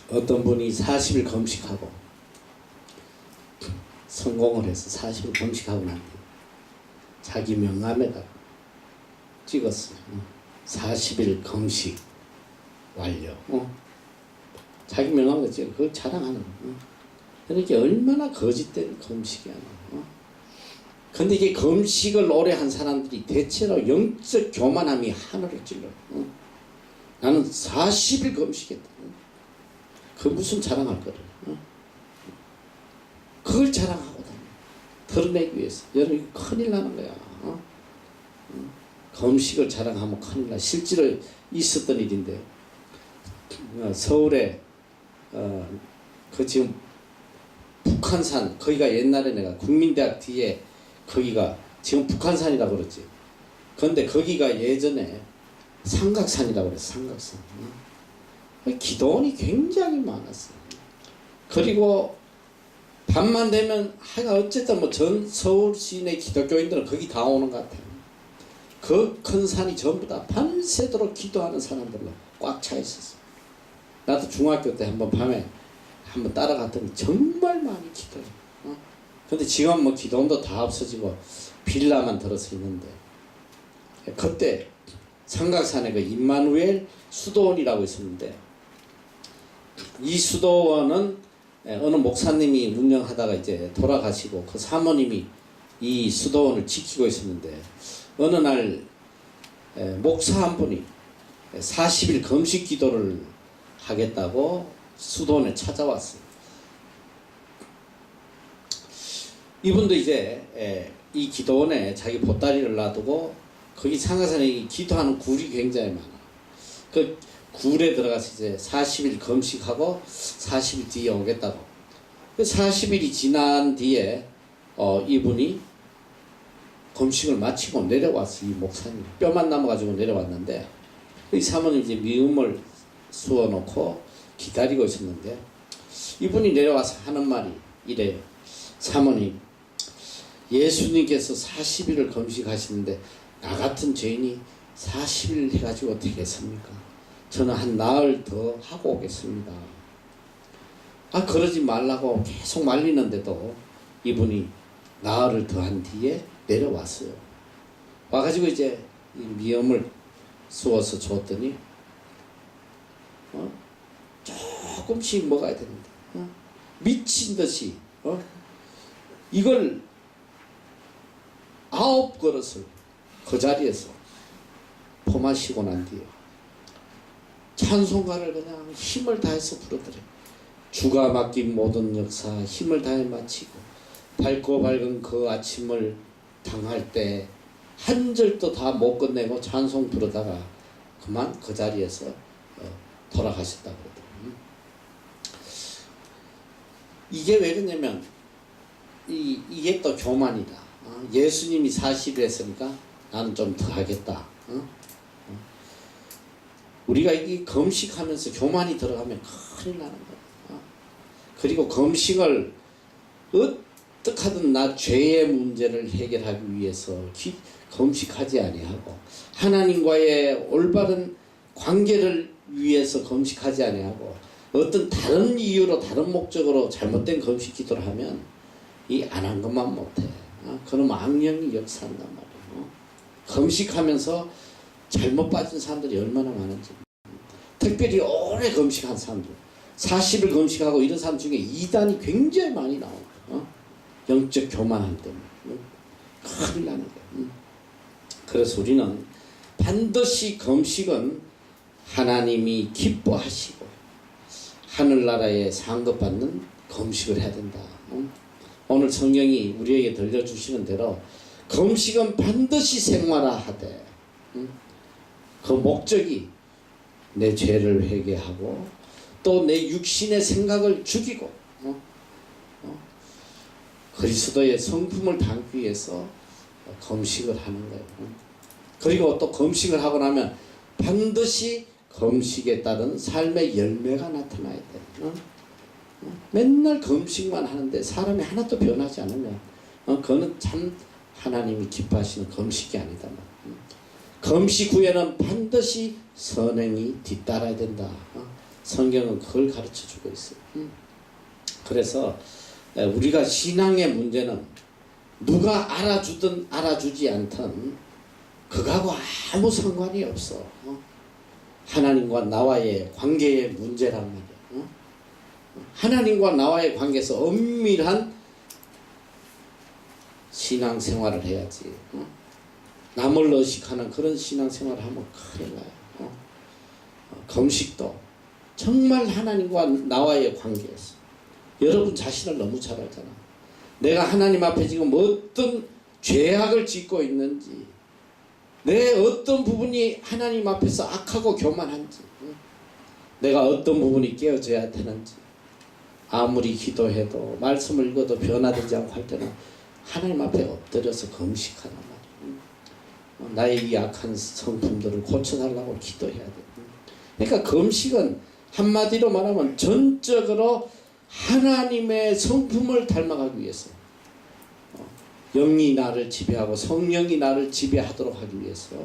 어떤 분이 40일 금식하고 성공을 해서 40일 금식하고 난 뒤에 자기 명함에다가 찍었어요. 40일 금식 완료. 자기 명함에다 찍어. 그걸 자랑하는 거예요. 그러니까 얼마나 거짓된 금식이야. 근데 이게 금식을 오래 한 사람들이 대체로 영적 교만함이 하늘을 찔러. 나는 40일 금식했다. 그 무슨 자랑할 거를. 그걸 자랑하거든. 드러내기 위해서. 여러분 이거 큰일 나는 거야. 금식을 자랑하면 큰일 나. 실제로 있었던 일인데 서울에 그 지금 북한산 거기가 옛날에 내가 국민대학 뒤에 거기가 지금 북한산이라고 그러지. 그런데 거기가 예전에 삼각산이라고 그랬어. 삼각산. 기도원이 굉장히 많았어요. 그리고 밤만 되면 하여간 어쨌든 뭐 전 서울 시내 기독교인들은 거기 다 오는 것 같아요. 그 큰 산이 전부 다 밤새도록 기도하는 사람들로 꽉 차 있었어요. 나도 중학교 때 한번 밤에 한번 따라갔더니 정말 많이 기도해요. 근데 지금 뭐 기도원도 다 없어지고 빌라만 들어서 있는데 그때 삼각산에 그 임마누엘 수도원이라고 있었는데 이 수도원은 어느 목사님이 운영하다가 이제 돌아가시고 그 사모님이 이 수도원을 지키고 있었는데 어느 날 목사 한 분이 40일 금식 기도를 하겠다고 수도원에 찾아왔어요. 이분도 이제 이 기도원에 자기 보따리를 놔두고 거기 상가산에 기도하는 굴이 굉장히 많아. 그 굴에 들어가서 이제 40일 금식하고 40일 뒤에 오겠다고. 그 40일이 지난 뒤에 이분이 금식을 마치고 내려왔어. 이 목사님 뼈만 남아가지고 내려왔는데 이 사모님 이제 미음을 쑤어놓고 기다리고 있었는데 이분이 내려와서 하는 말이 이래요. 사모님, 예수님께서 40일을 금식하시는데 나 같은 죄인이 40일 해가지고 되겠습니까? 저는 한 나흘 더 하고 오겠습니다. 그러지 말라고 계속 말리는데도 이분이 나흘을 더 한 뒤에 내려왔어요. 와가지고 이제 이 미음을 쑤어서 줬더니 조금씩 먹어야 됩니다. 미친 듯이 이걸 9그릇을 그 자리에서 포마시고 난 뒤에 찬송가를 그냥 힘을 다해서 부르더래요. 주가 맡긴 모든 역사 힘을 다해 마치고 밝고 밝은 그 아침을 당할 때 한 절도 다 못 끝내고 찬송 부르다가 그만 그 자리에서 돌아가셨다고 그러더라고요. 이게 왜 그러냐면 이게 또 교만이다. 예수님이 40일 했으니까 나는 좀 더 하겠다. 우리가 이 금식하면서 교만이 들어가면 큰일 나는 거야. 그리고 금식을 어떻게 하든 나 죄의 문제를 해결하기 위해서 금식하지 아니하고 하나님과의 올바른 관계를 위해서 금식하지 아니하고 어떤 다른 이유로 다른 목적으로 잘못된 금식 기도를 하면 이 안 한 것만 못해. 그럼 악령이 역사한단 말이에요. 금식하면서 잘못 빠진 사람들이 얼마나 많은지. 특별히 오래 금식한 사람들 40일 금식하고 이런 사람 중에 이단이 굉장히 많이 나와요. 영적 교만함 때문에 큰일 나는 거예요. 그래서 우리는 반드시 금식은 하나님이 기뻐하시고 하늘나라에 상급받는 금식을 해야 된다. 오늘 성경이 우리에게 들려주시는 대로 금식은 반드시 생활화하되 그 목적이 내 죄를 회개하고 또 내 육신의 생각을 죽이고 그리스도의 성품을 담기 위해서 금식을 하는 거예요. 그리고 또 금식을 하고 나면 반드시 금식에 따른 삶의 열매가 나타나야 돼. 맨날 금식만 하는데 사람이 하나도 변하지 않으면 그거는 참 하나님이 기뻐하시는 금식이 아니다. 금식 후에는 반드시 선행이 뒤따라야 된다. 성경은 그걸 가르쳐주고 있어요. 그래서 우리가 신앙의 문제는 누가 알아주든 알아주지 않든 그거하고 아무 상관이 없어. 하나님과 나와의 관계의 문제란 말이야. 하나님과 나와의 관계에서 엄밀한 신앙생활을 해야지. 남을 의식하는 그런 신앙생활을 하면 큰일 나요. 금식도 정말 하나님과 나와의 관계에서 여러분 자신을 너무 잘 알잖아. 내가 하나님 앞에 지금 어떤 죄악을 짓고 있는지 내 어떤 부분이 하나님 앞에서 악하고 교만한지 내가 어떤 부분이 깨어져야 되는지 아무리 기도해도 말씀을 읽어도 변화되지 않고 할 때는 하나님 앞에 엎드려서 금식하란 말이에요. 나의 이 악한 성품들을 고쳐달라고 기도해야 돼. 그러니까 금식은 한마디로 말하면 전적으로 하나님의 성품을 닮아가기 위해서 영이 나를 지배하고 성령이 나를 지배하도록 하기 위해서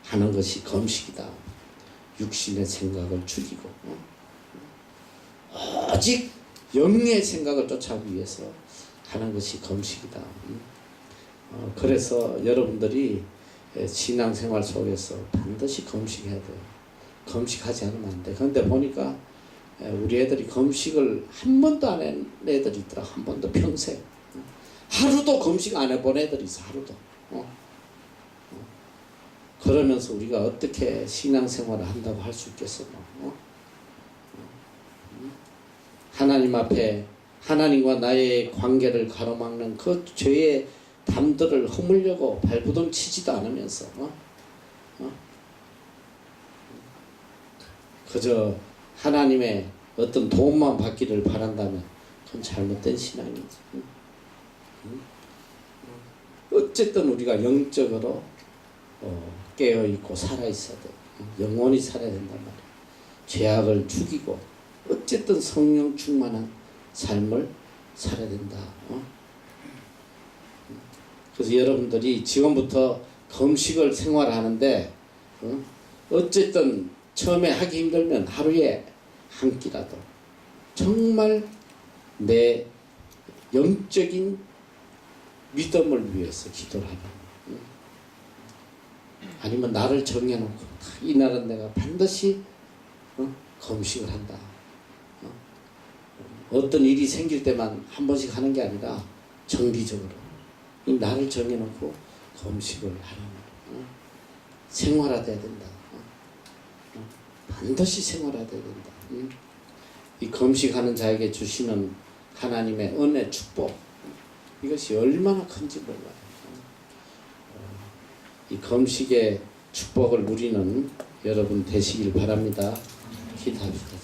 하는 것이 금식이다. 육신의 생각을 죽이고 오직 영의 생각을 쫓아가기 위해서 하는 것이 금식이다. 그래서 여러분들이 신앙생활 속에서 반드시 금식해야 돼요. 금식하지 않으면 안 돼. 그런데 보니까 우리 애들이 금식을 한 번도 안 한 애들이 있더라. 한 번도 평생. 하루도 금식 안 해본 애들이 있어. 하루도. 그러면서 우리가 어떻게 신앙생활을 한다고 할 수 있겠어? 하나님 앞에 하나님과 나의 관계를 가로막는 그 죄의 담들을 허물려고 발부동 치지도 않으면서 그저 하나님의 어떤 도움만 받기를 바란다면 그건 잘못된 신앙이지. 어쨌든 우리가 영적으로 깨어있고 살아있어야 돼. 영원히 살아야 된단 말이야. 죄악을 죽이고 어쨌든 성령 충만한 삶을 살아야 된다. 그래서 여러분들이 지금부터 금식을 생활하는데 어쨌든 처음에 하기 힘들면 하루에 한 끼라도 정말 내 영적인 믿음을 위해서 기도를 하는, 아니면 나를 정해놓고 이날은 내가 반드시 금식을 한다. 어떤 일이 생길 때만 한 번씩 하는 게 아니라 정기적으로 이 나를 정해놓고 금식을 하는, 생활화돼야 된다. 반드시 생활화돼야 된다. 이 금식하는 자에게 주시는 하나님의 은혜, 축복, 이것이 얼마나 큰지 몰라요. 이 금식의 축복을 누리는 여러분 되시길 바랍니다. 기도합시다.